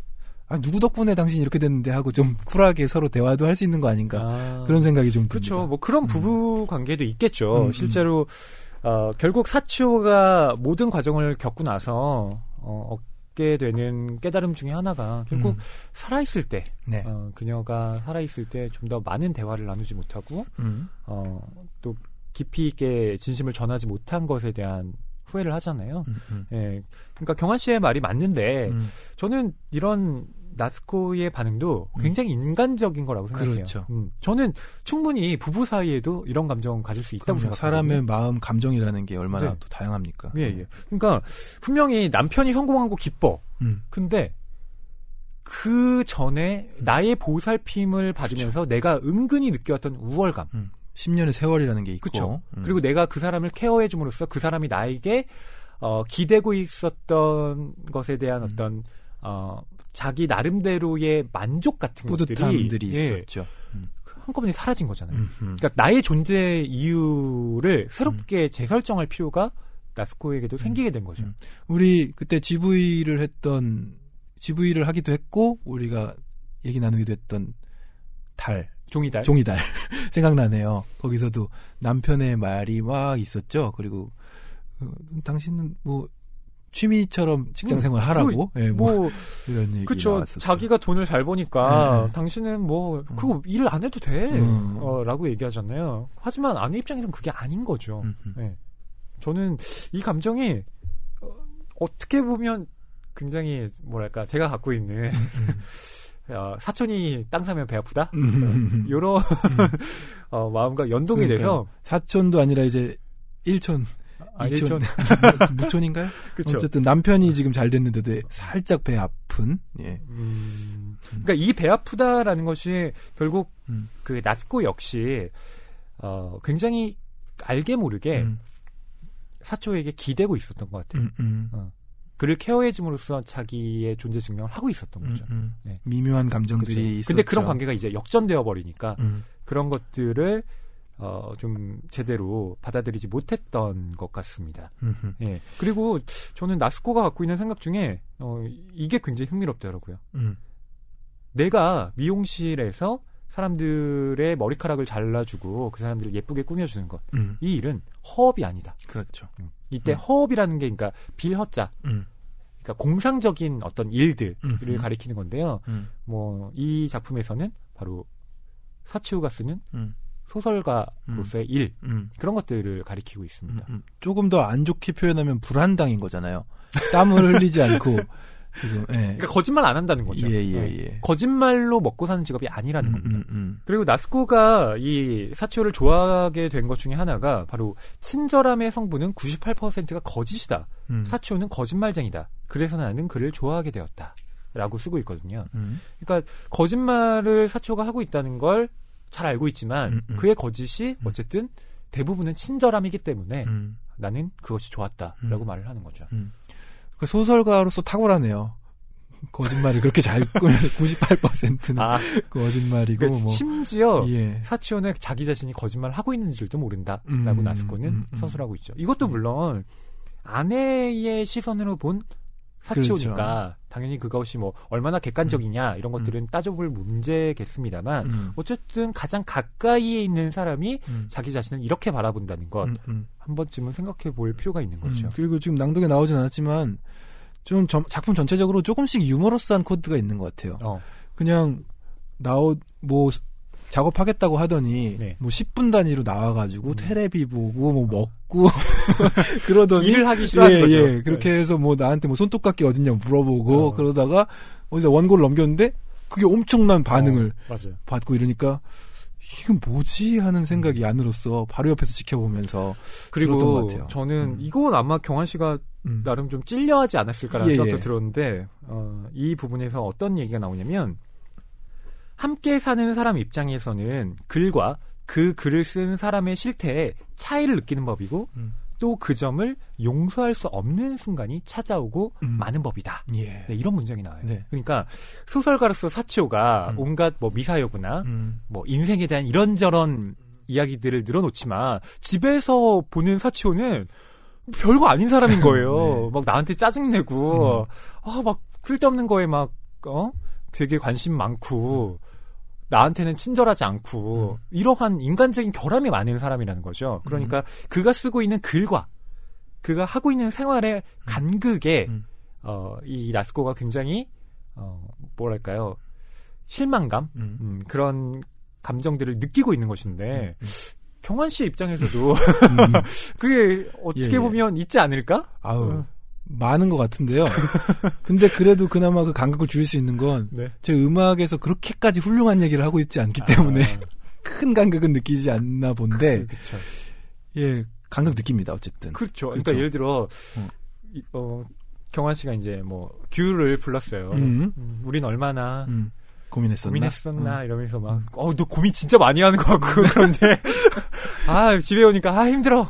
누구 덕분에 당신 이렇게 됐는데 하고 좀 쿨하게 서로 대화도 할 수 있는 거 아닌가. 그런 생각이 좀 듭니다. 그렇죠. 뭐 그런 부부 관계도 있겠죠. 실제로, 결국 사치오가 모든 과정을 겪고 나서, 얻게 되는 깨달음 중에 하나가 결국 살아있을 때, 네. 그녀가 살아있을 때 좀 더 많은 대화를 나누지 못하고, 또 깊이 있게 진심을 전하지 못한 것에 대한 후회를 하잖아요. 예. 그러니까 경환 씨의 말이 맞는데, 저는 이런 나스코의 반응도 굉장히 인간적인 거라고 생각해요. 그렇죠. 저는 충분히 부부 사이에도 이런 감정 가질 수 있다고 생각해요. 사람의 마음, 감정이라는 게 얼마나 또 다양합니까? 예, 예. 그러니까 분명히 남편이 성공한 거 기뻐. 근데 그 전에 나의 보살핌을 받으면서 그렇죠. 내가 은근히 느껴왔던 우월감. 10년의 세월이라는 게 있고. 그렇죠. 그리고 내가 그 사람을 케어해 줌으로써 그 사람이 나에게 기대고 있었던 것에 대한 어떤 자기 나름대로의 만족 같은 뿌듯함들이 있었죠. 한꺼번에 사라진 거잖아요. 그러니까 나의 존재 이유를 새롭게 재설정할 필요가 나스코에게도 생기게 된 거죠. 우리 그때 GV를 하기도 했고 우리가 얘기 나누기도 했던 종이달 생각나네요. 거기서도 남편의 말이 막 있었죠. 그리고 당신은 뭐 취미처럼 직장 생활 하라고 이런 얘기 그쵸. 나왔었죠. 자기가 돈을 잘 버니까 당신은 뭐 그거 일 안 해도 돼 라고 얘기하잖아요. 하지만 아내 입장에서는 그게 아닌 거죠. 네. 저는 이 감정이 어떻게 보면 굉장히 뭐랄까 제가 갖고 있는 사촌이 땅 사면 배 아프다? 요런 마음과 연동이 돼서 사촌도 아니라 이제 1촌 2촌 무촌인가요? 그쵸. 어쨌든 남편이 지금 잘 됐는데도 살짝 배 아픈. 예. 그러니까 이 배 아프다라는 것이 결국 그 나스코 역시 굉장히 알게 모르게 사초에게 기대고 있었던 것 같아요. 그를 케어해줌으로써 자기의 존재 증명을 하고 있었던 거죠. 네. 미묘한 감정들이 그렇죠. 있었죠. 근데 그런 관계가 이제 역전되어 버리니까 그런 것들을 좀 제대로 받아들이지 못했던 것 같습니다. 예. 그리고 저는 나스코가 갖고 있는 생각 중에 이게 굉장히 흥미롭더라고요. 내가 미용실에서 사람들의 머리카락을 잘라주고 그 사람들을 예쁘게 꾸며주는 것. 이 일은 허업이 아니다. 그렇죠. 이때 허업이라는 게 그러니까 빌허자. 그러니까 공상적인 어떤 일들을 가리키는 건데요. 뭐 이 작품에서는 바로 사치우가 쓰는 소설가로서의 일 그런 것들을 가리키고 있습니다. 조금 더 안 좋게 표현하면 불한당인 거잖아요. 땀을 흘리지 않고 지금, 예. 그러니까 거짓말 안 한다는 거죠. 예. 거짓말로 먹고 사는 직업이 아니라는 겁니다. 그리고 나스코가 이 사치오를 좋아하게 된 것 중에 하나가 바로 친절함의 성분은 98%가 거짓이다. 사치오는 거짓말쟁이다. 그래서 나는 그를 좋아하게 되었다. 라고 쓰고 있거든요. 그러니까 거짓말을 사치오가 하고 있다는 걸 잘 알고 있지만 그의 거짓이 어쨌든 대부분은 친절함이기 때문에 나는 그것이 좋았다라고 말을 하는 거죠. 그 소설가로서 탁월하네요. 거짓말을 그렇게 잘 꾸며 98%는 거짓말이고 그러니까 뭐 심지어 사치오는 자기 자신이 거짓말을 하고 있는 줄도 모른다라고 나스코는 서술하고 있죠. 이것도 물론 아내의 시선으로 본 사치오니까 그렇죠. 당연히 그것이 뭐 얼마나 객관적이냐 이런 것들은 따져볼 문제겠습니다만 어쨌든 가장 가까이에 있는 사람이 자기 자신을 이렇게 바라본다는 것 한 번쯤은 생각해 볼 필요가 있는 거죠. 그리고 지금 낭독에 나오진 않았지만 좀 작품 전체적으로 조금씩 유머러스한 코드가 있는 것 같아요. 그냥 뭐 작업하겠다고 하더니 뭐 10분 단위로 나와가지고 테레비 보고 뭐 먹고 그러더니 일을 하기 싫어하는 거죠. 그렇게 해서 뭐 나한테 뭐 손톱깎이 어딨냐 물어보고 그러다가 어디다 원고를 넘겼는데 그게 엄청난 반응을 받고 이러니까 이건 뭐지 하는 생각이 안으로써 바로 옆에서 지켜보면서 그리고 들었던 것 같아요. 저는 이건 아마 경환 씨가 나름 좀 찔려하지 않았을까라는 생각도 들었는데 이 부분에서 어떤 얘기가 나오냐면 함께 사는 사람 입장에서는 글과 그 글을 쓴 사람의 실태에 차이를 느끼는 법이고 또 그 점을 용서할 수 없는 순간이 찾아오고 많은 법이다. 네, 이런 문장이 나와요. 네. 그러니까 소설가로서 사치오가 온갖 뭐 미사여구나 뭐 인생에 대한 이런저런 이야기들을 늘어놓지만 집에서 보는 사치오는 별거 아닌 사람인 거예요. 네. 막 나한테 짜증내고 막 쓸데없는 거에 막 되게 관심 많고 나한테는 친절하지 않고 이러한 인간적인 결함이 많은 사람이라는 거죠. 그러니까 그가 쓰고 있는 글과 그가 하고 있는 생활의 간극에 이 라스코가 굉장히 뭐랄까요 실망감 그런 감정들을 느끼고 있는 것인데 경환 씨의 입장에서도 그게 어떻게 보면 있지 않을까? 아우 많은 것 같은데요. 근데 그래도 그나마 그 간극을 줄일 수 있는 건 제 음악에서 그렇게까지 훌륭한 얘기를 하고 있지 않기 때문에 큰 간극은 느끼지 않나 본데 그렇죠. 예, 간극 느낍니다. 어쨌든. 그렇죠. 그러니까 예를 들어 경환 씨가 이제 뭐 귤을 불렀어요. 우린 얼마나 고민했었나 이러면서 막 너 고민 진짜 많이 하는 것 같고 그런데 집에 오니까 힘들어.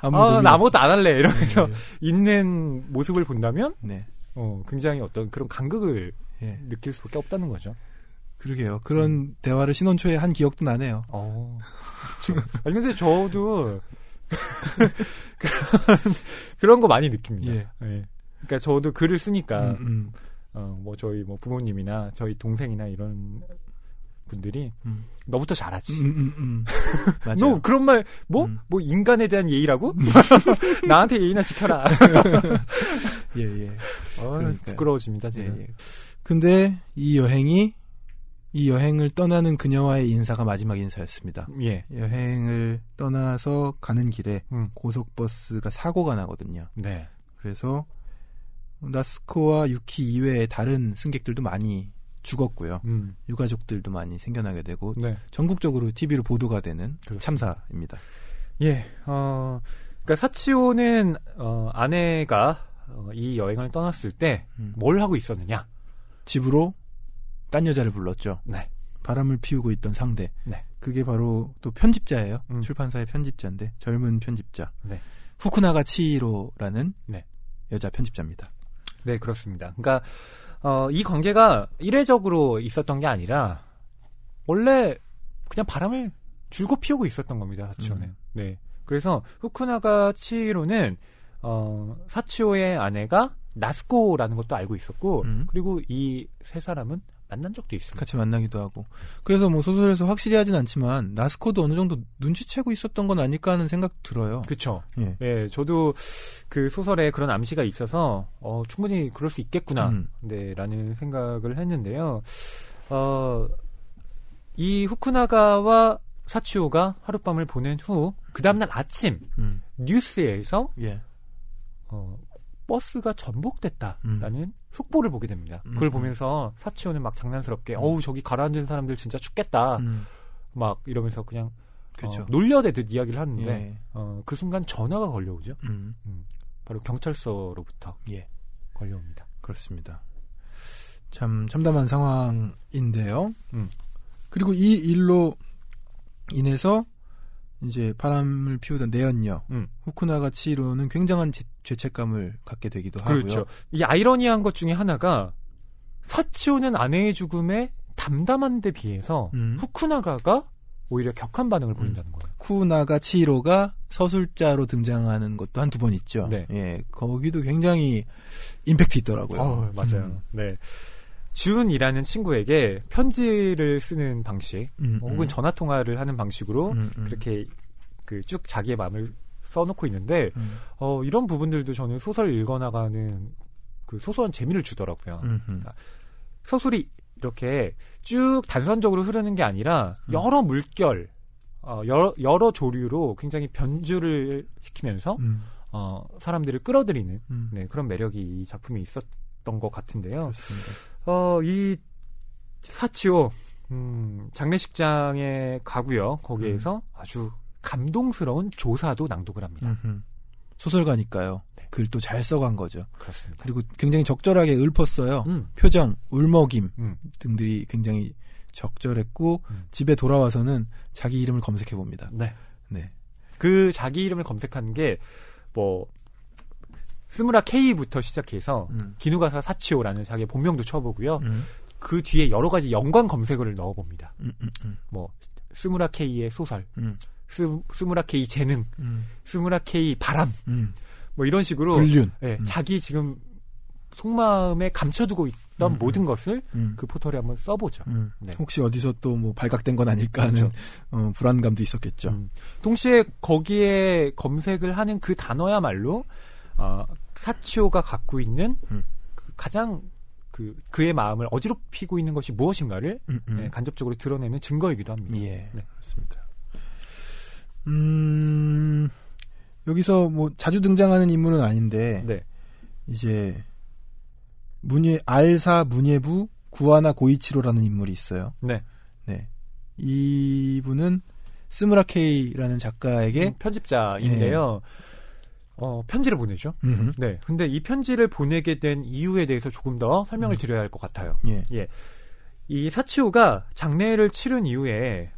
나 아무것도 안 할래 이러면서 있는 모습을 본다면 굉장히 어떤 그런 간극을 느낄 수밖에 없다는 거죠. 그러게요. 그런 대화를 신혼초에 한 기억도 나네요. 그렇죠. 아니 근데 저도 그런 거 많이 느낍니다. 그러니까 저도 글을 쓰니까 뭐 저희 뭐 부모님이나 저희 동생이나 이런 분들이 너부터 잘하지. 너 그런 말 뭐 인간에 대한 예의라고? 나한테 예의나 지켜라. 부끄러워집니다. 제가. 근데 이 여행을 떠나는 그녀와의 인사가 마지막 인사였습니다. 여행을 떠나서 가는 길에 고속버스가 사고가 나거든요. 네. 그래서 나스코와 유키 이외의 다른 승객들도 많이 죽었고요. 유가족들도 많이 생겨나게 되고 전국적으로 TV로 보도가 되는 그렇습니다. 참사입니다. 그러니까 사치오는 아내가 이 여행을 떠났을 때 뭘 하고 있었느냐? 집으로 딴 여자를 불렀죠. 네. 바람을 피우고 있던 상대. 네. 그게 바로 또 편집자예요. 출판사의 편집자인데 젊은 편집자. 후쿠나가 치히로라는 여자 편집자입니다. 네, 그렇습니다. 그러니까 이 관계가 이례적으로 있었던 게 아니라 원래 그냥 바람을 줄곧 피우고 있었던 겁니다. 사치오는. 네. 그래서 후쿠나가 치히로는 사치오의 아내가 나스코라는 것도 알고 있었고 그리고 이 세 사람은 만난 적도 있습니다. 같이 만나기도 하고. 그래서 뭐 소설에서 확실히 하진 않지만 나스코도 어느 정도 눈치채고 있었던 건 아닐까 하는 생각 들어요. 그렇죠. 저도 그 소설에 그런 암시가 있어서 충분히 그럴 수 있겠구나. 라는 생각을 했는데요. 이 후쿠나가와 사치오가 하룻밤을 보낸 후 그 다음날 아침 뉴스에서 버스가 전복됐다라는 속보를 보게 됩니다. 그걸 보면서 사치오는 막 장난스럽게 저기 가라앉은 사람들 진짜 죽겠다 막 이러면서 그냥 놀려대듯 이야기를 하는데 그 순간 전화가 걸려오죠. 바로 경찰서로부터 걸려옵니다. 그렇습니다. 참 참담한 상황인데요. 그리고 이 일로 인해서 이제 바람을 피우던 내연녀 후쿠나가 치히로는 굉장한 죄책감을 갖게 되기도 하고요. 그렇죠. 이 아이러니한 것 중에 하나가 사치오는 아내의 죽음에 담담한 데 비해서 후쿠나가가 오히려 격한 반응을 보인다는 거예요. 후쿠나가 치히로가 서술자로 등장하는 것도 한두 번 있죠. 거기도 굉장히 임팩트 있더라고요. 맞아요. 네. 준이라는 친구에게 편지를 쓰는 방식, 혹은 전화 통화를 하는 방식으로 그렇게 쭉 자기의 마음을 써놓고 있는데 이런 부분들도 저는 소설 읽어나가는 그 소소한 재미를 주더라고요. 그러니까 소설이 이렇게 쭉 단선적으로 흐르는 게 아니라 여러 물결, 여러 조류로 굉장히 변주를 시키면서 사람들을 끌어들이는 그런 매력이 이 작품에 있었던 것 같은데요. 그렇습니다. 이 사치오 장례식장에 가고요. 거기에서 아주 감동스러운 조사도 낭독을 합니다. 소설가니까요. 네. 글도 잘 써간 거죠. 그렇습니다. 그리고 굉장히 적절하게 읊었어요. 표정, 울먹임 등들이 굉장히 적절했고 집에 돌아와서는 자기 이름을 검색해 봅니다. 네. 네. 그 자기 이름을 검색한 게 뭐 스무라 K부터 시작해서 기누가사 사치오라는 자기의 본명도 쳐보고요. 그 뒤에 여러 가지 연관 검색어를 넣어봅니다. 뭐 스무라 K의 소설, 스무라 K 재능, 스무라 K 바람, 뭐 이런 식으로 불륜. 네, 자기 지금 속마음에 감춰두고 있던 모든 것을 그 포털에 한번 써보죠. 네. 혹시 어디서 또 뭐 발각된 건 아닐까 하는 그렇죠. 불안감도 있었겠죠. 동시에 거기에 검색을 하는 그 단어야말로 사치오가 갖고 있는 그 가장 그의 마음을 어지럽히고 있는 것이 무엇인가를 네, 간접적으로 드러내는 증거이기도 합니다. 예, 네. 그렇습니다. 여기서 뭐 자주 등장하는 인물은 아닌데 네. 이제 알사 문예부 구하나 고이치로라는 인물이 있어요. 네. 네. 이분은 스무라 K라는 작가에게 편집자인데요. 편지를 보내죠. 네. 근데 이 편지를 보내게 된 이유에 대해서 조금 더 설명을 드려야 할 것 같아요. 예. 이 사치오가 장례를 치른 이후에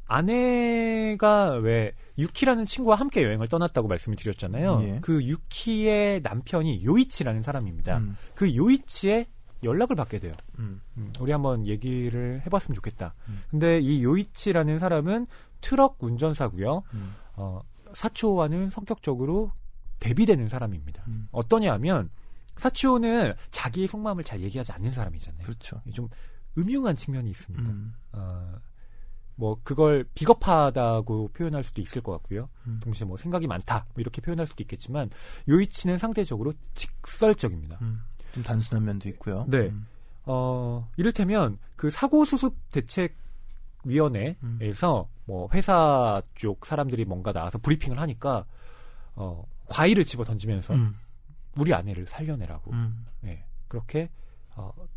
아내가 왜 유키라는 친구와 함께 여행을 떠났다고 말씀을 드렸잖아요. 예. 그 유키의 남편이 요이치라는 사람입니다. 그 요이치의 연락을 받게 돼요. 우리 한번 얘기를 해봤으면 좋겠다. 근데 이 요이치라는 사람은 트럭 운전사고요. 사치오와는 성격적으로 대비되는 사람입니다. 어떠냐 하면 사치오는 자기의 속마음을 잘 얘기하지 않는 사람이잖아요. 그렇죠. 좀 음흉한 측면이 있습니다. 뭐 그걸 비겁하다고 표현할 수도 있을 것 같고요. 동시에 뭐 생각이 많다 뭐 이렇게 표현할 수도 있겠지만 요이치는 상대적으로 직설적입니다. 좀 단순한 면도 있고요. 네. 이를테면 그 사고수습 대책위원회에서 뭐 회사 쪽 사람들이 뭔가 나와서 브리핑을 하니까 과일을 집어 던지면서 우리 아내를 살려내라고 네, 그렇게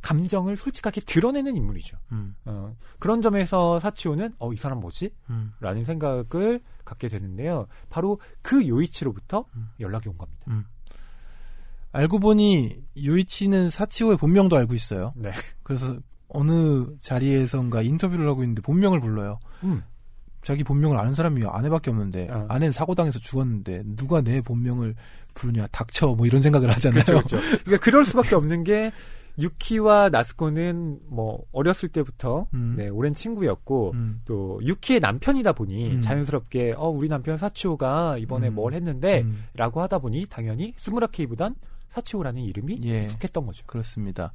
감정을 솔직하게 드러내는 인물이죠. 그런 점에서 사치오는 이 사람 뭐지? 라는 생각을 갖게 되는데요. 바로 그 요이치로부터 연락이 온 겁니다. 알고 보니 요이치는 사치오의 본명도 알고 있어요. 네. 그래서 어느 자리에선가 인터뷰를 하고 있는데 본명을 불러요. 자기 본명을 아는 사람이 아내밖에 없는데 아내는 사고당해서 죽었는데 누가 내 본명을 부르냐 닥쳐 뭐 이런 생각을 하잖아요. 그렇죠. 그러니까 그럴 수밖에 없는 게 유키와 나스코는 뭐 어렸을 때부터 네, 오랜 친구였고 또 유키의 남편이다 보니 자연스럽게 우리 남편 사치오가 이번에 뭘 했는데 라고 하다 보니 당연히 스무라 K보단 사치오라는 이름이 익숙했던 거죠. 그렇습니다.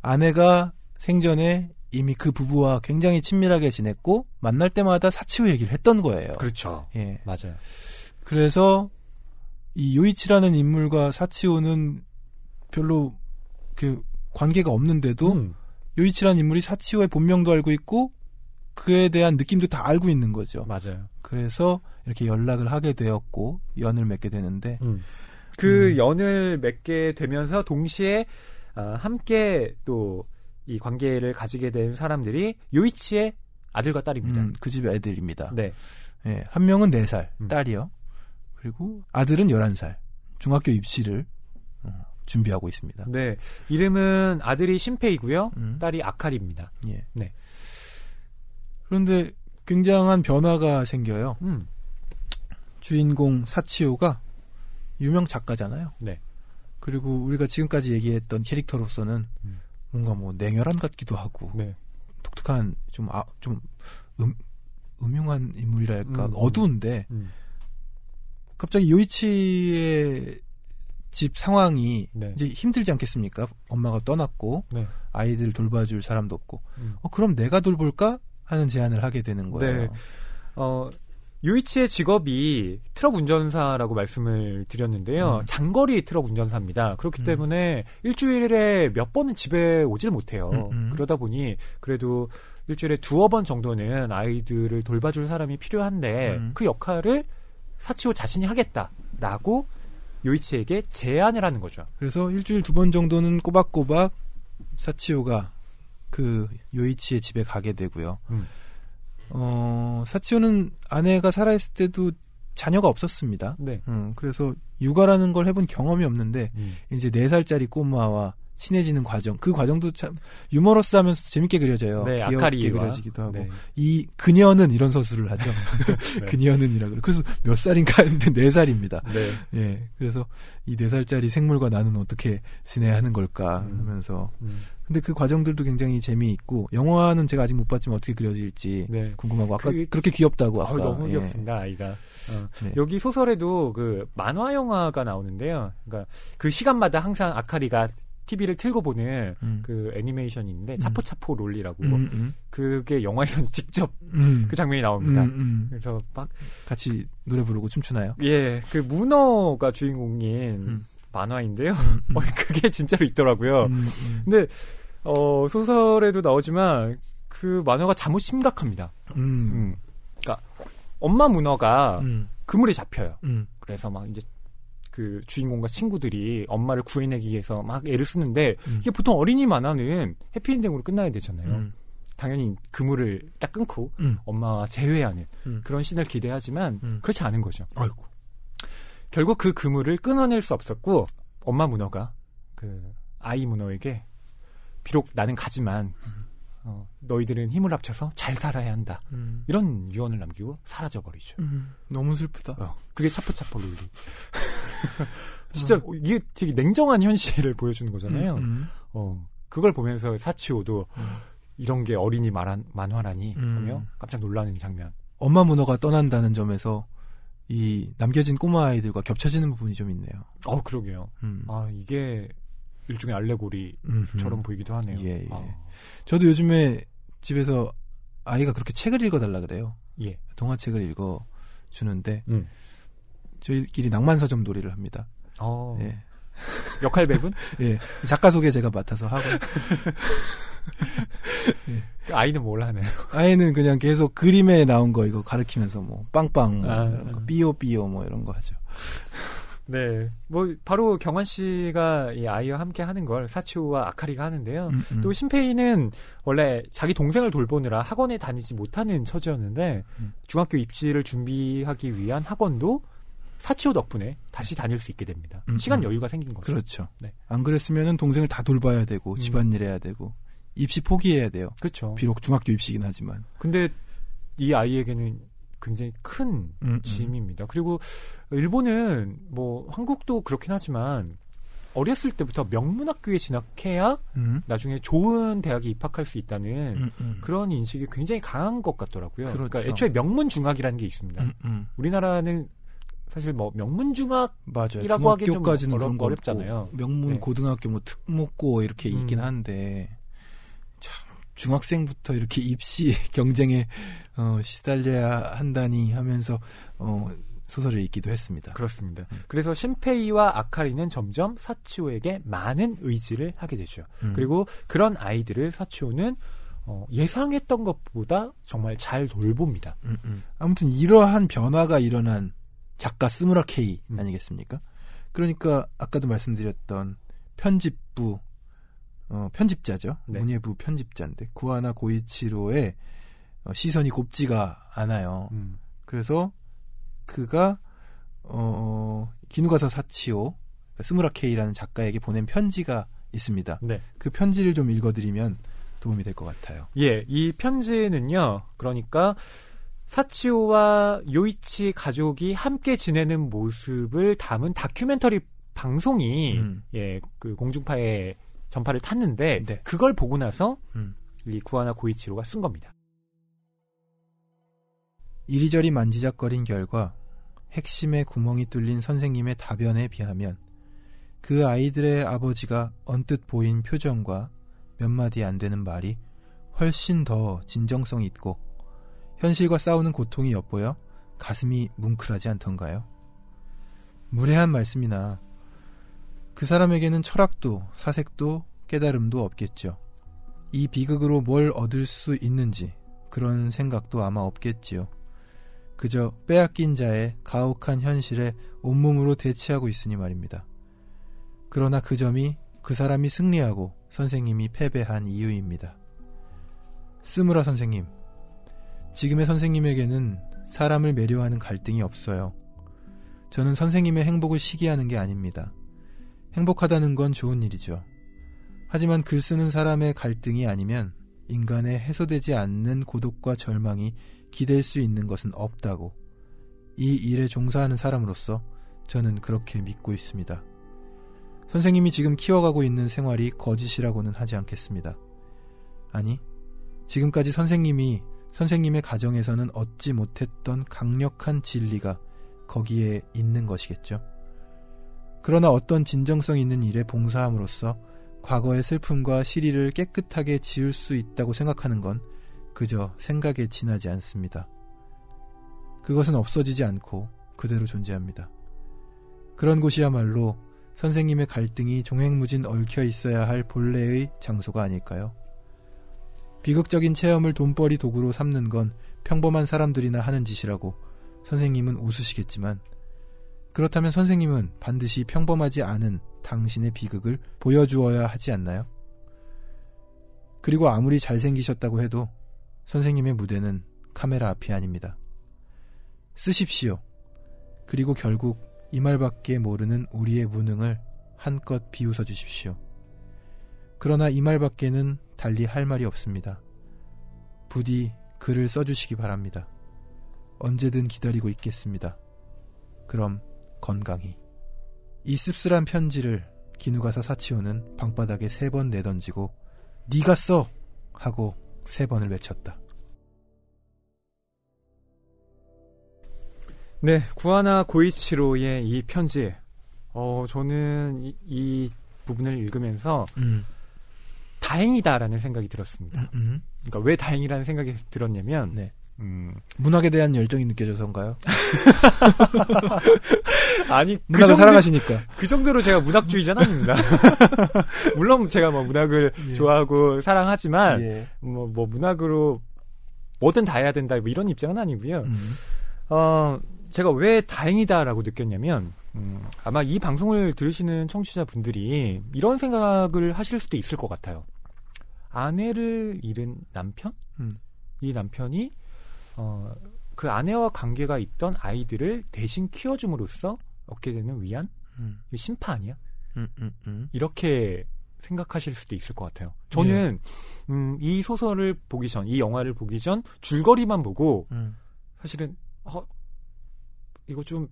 아내가 생전에 이미 그 부부와 굉장히 친밀하게 지냈고 만날 때마다 사치오 얘기를 했던 거예요. 그렇죠. 예. 맞아요. 그래서 이 요이치라는 인물과 사치오는 별로 그 관계가 없는데도 요이치라는 인물이 사치오의 본명도 알고 있고 그에 대한 느낌도 다 알고 있는 거죠. 맞아요. 그래서 이렇게 연락을 하게 되었고 연을 맺게 되는데 그 연을 맺게 되면서 동시에 함께 또 이 관계를 가지게 된 사람들이 요이치의 아들과 딸입니다. 그 집의 애들입니다. 네. 네, 한 명은 4살, 딸이요. 그리고 아들은 11살, 중학교 입시를 준비하고 있습니다. 네. 이름은 아들이 신페이고요. 딸이 아카리입니다. 예. 네. 그런데 굉장한 변화가 생겨요. 주인공 사치오가 유명 작가잖아요. 네. 그리고 우리가 지금까지 얘기했던 캐릭터로서는 뭔가 뭐 냉혈한 같기도 하고 네. 독특한 좀 음흉한 인물이랄까 어두운데 갑자기 요이치의 집 상황이 네. 이제 힘들지 않겠습니까? 엄마가 떠났고 네. 아이들 돌봐줄 사람도 없고 그럼 내가 돌볼까 하는 제안을 하게 되는 거예요. 네. 요이치의 직업이 트럭 운전사라고 말씀을 드렸는데요. 장거리 트럭 운전사입니다. 그렇기 때문에 일주일에 몇 번은 집에 오질 못해요. 그러다 보니 그래도 일주일에 2-번 정도는 아이들을 돌봐줄 사람이 필요한데 그 역할을 사치오 자신이 하겠다라고 요이치에게 제안을 하는 거죠. 그래서 일주일 2번 정도는 꼬박꼬박 사치오가 그 요이치의 집에 가게 되고요. 사치오는 아내가 살아있을 때도 자녀가 없었습니다. 네. 그래서 육아라는 걸 해본 경험이 없는데 이제 4살짜리 꼬마와 친해지는 과정, 그 과정도 참 유머러스하면서 재밌게 그려져요. 네, 귀엽게 아카리와. 그려지기도 하고. 네. 이 그녀는 이런 서술을 하죠. 네. 그녀는이라 그래. 그래서 몇 살인가 했는데 4살입니다. 네. 예, 그래서 이 4살짜리 생물과 나는 어떻게 지내야 하는 걸까 하면서. 근데 그 과정들도 굉장히 재미있고 영화는 제가 아직 못 봤지만 어떻게 그려질지 네. 궁금하고 아까 그렇게 귀엽다고 아까. 너무 예. 귀엽습니다, 아이가. 네. 여기 소설에도 그 만화 영화가 나오는데요. 그러니까 그 시간마다 항상 아카리가 TV를 틀고 보는 그 애니메이션이 있는데 차포차포 롤리라고 그게 영화에서는 직접 그 장면이 나옵니다. 그래서 막 같이 노래 부르고 춤추나요? 예, 그 문어가 주인공인 만화인데요. 그게 진짜로 있더라고요. 근데 소설에도 나오지만 그 만화가 잘못 심각합니다. 그러니까 엄마 문어가 그물에 잡혀요. 그래서 막 이제 그 주인공과 친구들이 엄마를 구해내기 위해서 막 애를 쓰는데 이게 보통 어린이 만화는 해피엔딩으로 끝나야 되잖아요. 당연히 그물을 딱 끊고 엄마와 재회하는 그런 씬을 기대하지만 그렇지 않은 거죠. 아이고. 결국 그 그물을 끊어낼 수 없었고 엄마 문어가 그 아이 문어에게 비록 나는 가지만 너희들은 힘을 합쳐서 잘 살아야 한다. 이런 유언을 남기고 사라져버리죠. 너무 슬프다. 그게 차포차포 롤리. 진짜 이게 되게 냉정한 현실을 보여주는 거잖아요. 그걸 보면서 사치오도 이런 게 어린이 만화라니 하며 깜짝 놀라는 장면. 엄마 문어가 떠난다는 점에서 이 남겨진 꼬마 아이들과 겹쳐지는 부분이 좀 있네요. 그러게요. 이게 일종의 알레고리처럼 보이기도 하네요. 예, 예. 저도 요즘에 집에서 아이가 그렇게 책을 읽어달라 그래요. 예. 동화책을 읽어주는데 저희끼리 낭만서점 놀이를 합니다. 예. 역할 배분? 예. 작가 소개 제가 맡아서 하고. 예. 그 아이는 뭘 하나요? 아이는 그냥 계속 그림에 나온 거 이거 가르치면서 뭐 빵빵, 이런 거, 삐요삐요 뭐 이런 거 하죠. 네, 뭐 바로 경환 씨가 이 아이와 함께 하는 걸 사치오와 아카리가 하는데요. 또 신페이는 원래 자기 동생을 돌보느라 학원에 다니지 못하는 처지였는데 중학교 입시를 준비하기 위한 학원도 사치오 덕분에 다시 다닐 수 있게 됩니다. 시간 여유가 생긴 거죠. 그렇죠. 네. 안 그랬으면은 동생을 다 돌봐야 되고 집안일 해야 되고 입시 포기해야 돼요. 그렇죠. 비록 중학교 입시긴 하지만. 근데 이 아이에게는 굉장히 큰 짐입니다. 그리고 일본은 뭐 한국도 그렇긴 하지만 어렸을 때부터 명문학교에 진학해야 나중에 좋은 대학에 입학할 수 있다는 그런 인식이 굉장히 강한 것 같더라고요. 그렇죠. 그러니까 애초에 명문중학이라는 게 있습니다. 우리나라는 사실 뭐 명문중학이라고 하기 좀 어렵잖아요. 명문 네. 고등학교 뭐 특목고 이렇게 있긴 한데 참 중학생부터 이렇게 입시 경쟁에 시달려야 한다니 하면서 소설을 읽기도 했습니다. 그렇습니다. 그래서 신페이와 아카리는 점점 사치오에게 많은 의지를 하게 되죠. 그리고 그런 아이들을 사치오는 예상했던 것보다 정말 잘 돌봅니다. 아무튼 이러한 변화가 일어난 작가 스무라 케이 아니겠습니까? 그러니까 아까도 말씀드렸던 편집부 편집자죠. 네. 문예부 편집자인데 구하나 고이치로의 시선이 곱지가 않아요. 그래서 그가 기누가사 사치오 스무라 케이라는 작가에게 보낸 편지가 있습니다. 네. 그 편지를 좀 읽어드리면 도움이 될 것 같아요. 예, 이 편지는요. 그러니까 사치오와 요이치 가족이 함께 지내는 모습을 담은 다큐멘터리 방송이 그 공중파에 전파를 탔는데 네. 그걸 보고 나서 이 구하나 고이치로가 쓴 겁니다. 이리저리 만지작거린 결과 핵심에 구멍이 뚫린 선생님의 답변에 비하면 그 아이들의 아버지가 언뜻 보인 표정과 몇 마디 안 되는 말이 훨씬 더 진정성 있고 현실과 싸우는 고통이 엿보여 가슴이 뭉클하지 않던가요? 무례한 말씀이나 그 사람에게는 철학도 사색도 깨달음도 없겠죠. 이 비극으로 뭘 얻을 수 있는지 그런 생각도 아마 없겠지요. 그저 빼앗긴 자의 가혹한 현실에 온몸으로 대치하고 있으니 말입니다. 그러나 그 점이 그 사람이 승리하고 선생님이 패배한 이유입니다. 스무라 선생님, 지금의 선생님에게는 사람을 매료하는 갈등이 없어요. 저는 선생님의 행복을 시기하는 게 아닙니다. 행복하다는 건 좋은 일이죠. 하지만 글 쓰는 사람의 갈등이 아니면 인간의 해소되지 않는 고독과 절망이 기댈 수 있는 것은 없다고, 이 일에 종사하는 사람으로서 저는 그렇게 믿고 있습니다. 선생님이 지금 키워가고 있는 생활이 거짓이라고는 하지 않겠습니다. 아니, 지금까지 선생님의 가정에서는 얻지 못했던 강력한 진리가 거기에 있는 것이겠죠. 그러나 어떤 진정성 있는 일에 봉사함으로써 과거의 슬픔과 시리를 깨끗하게 지울 수 있다고 생각하는 건 그저 생각에 지나지 않습니다. 그것은 없어지지 않고 그대로 존재합니다. 그런 곳이야말로 선생님의 갈등이 종횡무진 얽혀 있어야 할 본래의 장소가 아닐까요? 비극적인 체험을 돈벌이 도구로 삼는 건 평범한 사람들이나 하는 짓이라고 선생님은 웃으시겠지만, 그렇다면 선생님은 반드시 평범하지 않은 당신의 비극을 보여주어야 하지 않나요? 그리고 아무리 잘생기셨다고 해도 선생님의 무대는 카메라 앞이 아닙니다. 쓰십시오. 그리고 결국 이 말밖에 모르는 우리의 무능을 한껏 비웃어 주십시오. 그러나 이 말밖에는 달리 할 말이 없습니다. 부디 글을 써주시기 바랍니다. 언제든 기다리고 있겠습니다. 그럼 건강히. 이 씁쓸한 편지를 기누가사 사치오는 방바닥에 3번 내던지고 네가 써! 하고 3번을 외쳤다. 네, 구하나 고이치로의 이 편지. 저는 이 부분을 읽으면서 다행이다라는 생각이 들었습니다. 그러니까 왜 다행이라는 생각이 들었냐면, 네. 문학에 대한 열정이 느껴져서인가요? 아니, 문학을 사랑하시니까. 그 정도로 제가 문학주의자는 아닙니다. 물론 제가 문학을 좋아하고 사랑하지만, 문학으로 뭐든 다 해야 된다, 이런 입장은 아니고요. 제가 왜 다행이다라고 느꼈냐면, 아마 이 방송을 들으시는 청취자분들이 이런 생각을 하실 수도 있을 것 같아요. 아내를 잃은 남편? 이 남편이 그 아내와 관계가 있던 아이들을 대신 키워줌으로써 얻게 되는 위안? 심파 아니야? 이렇게 생각하실 수도 있을 것 같아요. 저는 이 소설을 보기 전, 이 영화를 보기 전 줄거리만 보고 사실은 이거 좀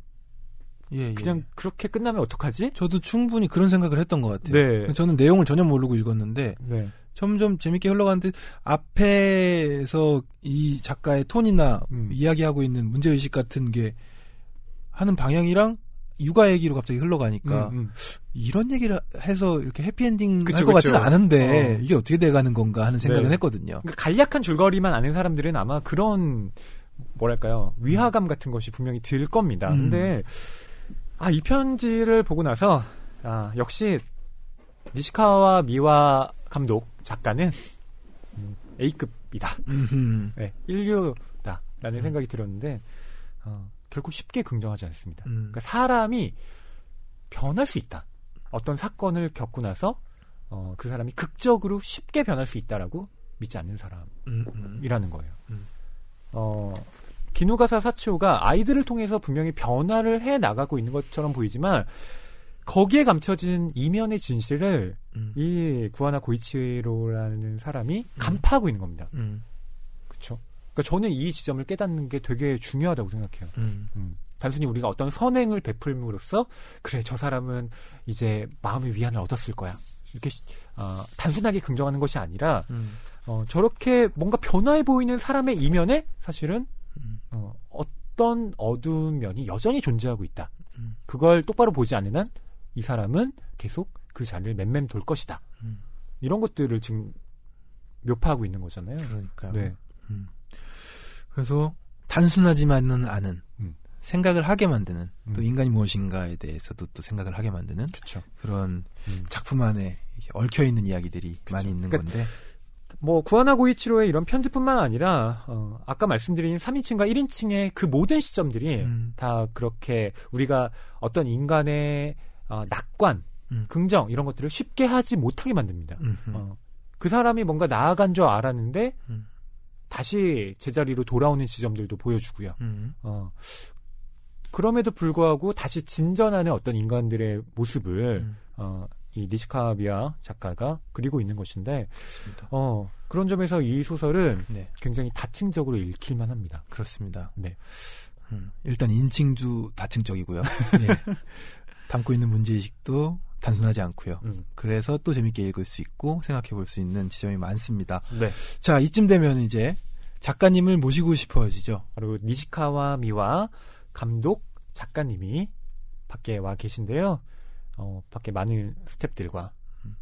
그냥 그렇게 끝나면 어떡하지? 저도 충분히 그런 생각을 했던 것 같아요. 네. 저는 내용을 전혀 모르고 읽었는데 네. 점점 재밌게 흘러가는데 앞에서 이 작가의 톤이나 이야기하고 있는 문제의식 같은 게 하는 방향이랑 육아 얘기로 갑자기 흘러가니까 이런 얘기를 해서 이렇게 해피엔딩 할 것 같지는 않은데 이게 어떻게 돼가는 건가 하는 생각은 했거든요. 그러니까 간략한 줄거리만 아는 사람들은 아마 그런 뭐랄까요, 위화감 같은 것이 분명히 들 겁니다. 근데 이 편지를 보고 나서 역시 니시카와 미와 감독 작가는 A급이다. 네, 인류다라는 생각이 들었는데 결국 쉽게 긍정하지 않습니다. 그러니까 사람이 변할 수 있다. 어떤 사건을 겪고 나서 그 사람이 극적으로 쉽게 변할 수 있다라고 믿지 않는 사람이라는 거예요. 기누가사 사치오가 아이들을 통해서 분명히 변화를 해 나가고 있는 것처럼 보이지만 거기에 감춰진 이면의 진실을 이 구하나 고이치로라는 사람이 간파하고 있는 겁니다. 그렇죠? 그러니까 저는 이 지점을 깨닫는 게 되게 중요하다고 생각해요. 단순히 우리가 어떤 선행을 베풀므로써 그래, 저 사람은 이제 마음의 위안을 얻었을 거야, 이렇게 단순하게 긍정하는 것이 아니라 저렇게 뭔가 변화해 보이는 사람의 이면에 사실은 어떤 어두운 면이 여전히 존재하고 있다. 그걸 똑바로 보지 않는 한 이 사람은 계속 그 자리를 맴맴 돌 것이다. 이런 것들을 지금 묘파하고 있는 거잖아요. 그러니까요. 네. 그래서 단순하지만은 않은 생각을 하게 만드는 또 인간이 무엇인가에 대해서도 또 생각을 하게 만드는 그쵸. 그런 작품 안에 얽혀있는 이야기들이 많이 있는 건데, 구하나 고이치로의 이런 편지뿐만 아니라 아까 말씀드린 3인칭과 1인칭의 그 모든 시점들이 다 그렇게 우리가 어떤 인간의 낙관, 긍정 이런 것들을 쉽게 하지 못하게 만듭니다. 그 사람이 뭔가 나아간 줄 알았는데 다시 제자리로 돌아오는 지점들도 보여주고요. 그럼에도 불구하고 다시 진전하는 어떤 인간들의 모습을 이 니시카와 미야 작가가 그리고 있는 것인데 그런 점에서 이 소설은 네. 굉장히 다층적으로 읽힐만 합니다. 그렇습니다. 네. 일단 인칭도 다층적이고요. 네. 담고 있는 문제의식도 단순하지 않고요. 그래서 또 재밌게 읽을 수 있고 생각해 볼 수 있는 지점이 많습니다. 네. 자, 이쯤 되면 이제 작가님을 모시고 싶어지죠. 바로 니시카와 미와 감독 작가님이 밖에 와 계신데요. 밖에 많은 스태프들과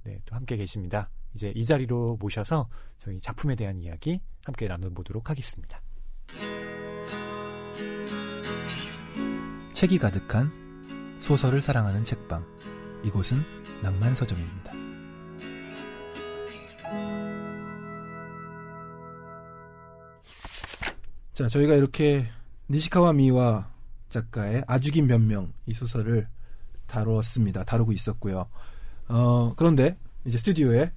네, 또 함께 계십니다. 이제 이 자리로 모셔서 저희 작품에 대한 이야기 함께 나눠보도록 하겠습니다. 책이 가득한 소설을 사랑하는 책방. 이곳은 낭만서점입니다. 자, 저희가 이렇게 니시카와 미와 작가의 아주 긴 변명 이 소설을 다루고 있었고요. 그런데 이제 스튜디오에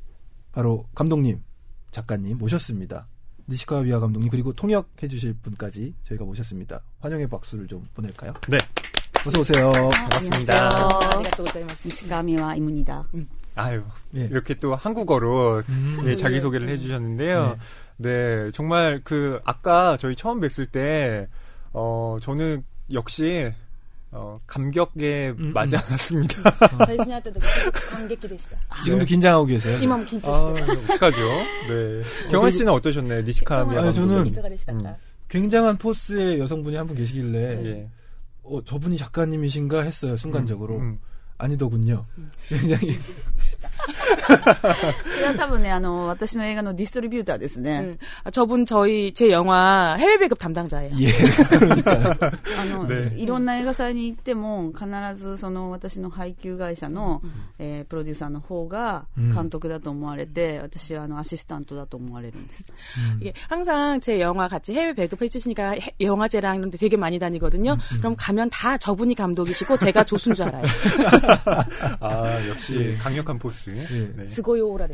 바로 감독님, 작가님 모셨습니다. 니시카와 미와 감독님 그리고 통역해 주실 분까지 저희가 모셨습니다. 환영의 박수를 좀 보낼까요? 네. 어서 오세요. 반갑습니다. 니시카와 미와입니다. 아유, 네. 이렇게 또 한국어로 네, 자기소개를 해주셨는데요. 네, 정말 아까 저희 처음 뵀을 때, 저는 역시, 감격에 맞지 않았습니다. 지금도 긴장하고 계세요? 어떡하죠? 네. 경환 씨는 어떠셨나요? 니시카와 미와 저는 굉장한 포스의 여성분이 한 분 계시길래, 예. 저분이 작가님이신가 했어요, 순간적으로. 아니더군요. 굉장히. それは多分ね、私の映画のディストリビューターですね。저분 제 영화 해외 배급 담당자예요. 예, 그러니까요. いろんな映画祭に行っても、必ず私の配給会社の、プロデューサーの方が監督だと思われて、私はアシスタントだと思われるんです。 이게 항상 제 영화 같이 해외 배급해 주시니까 영화제랑 이런 데 되게 많이 다니거든요. 그럼 가면 다 저분이 감독이시고 제가 조수인 줄 알아요. 아, 역시 강력한 포스. 스고요라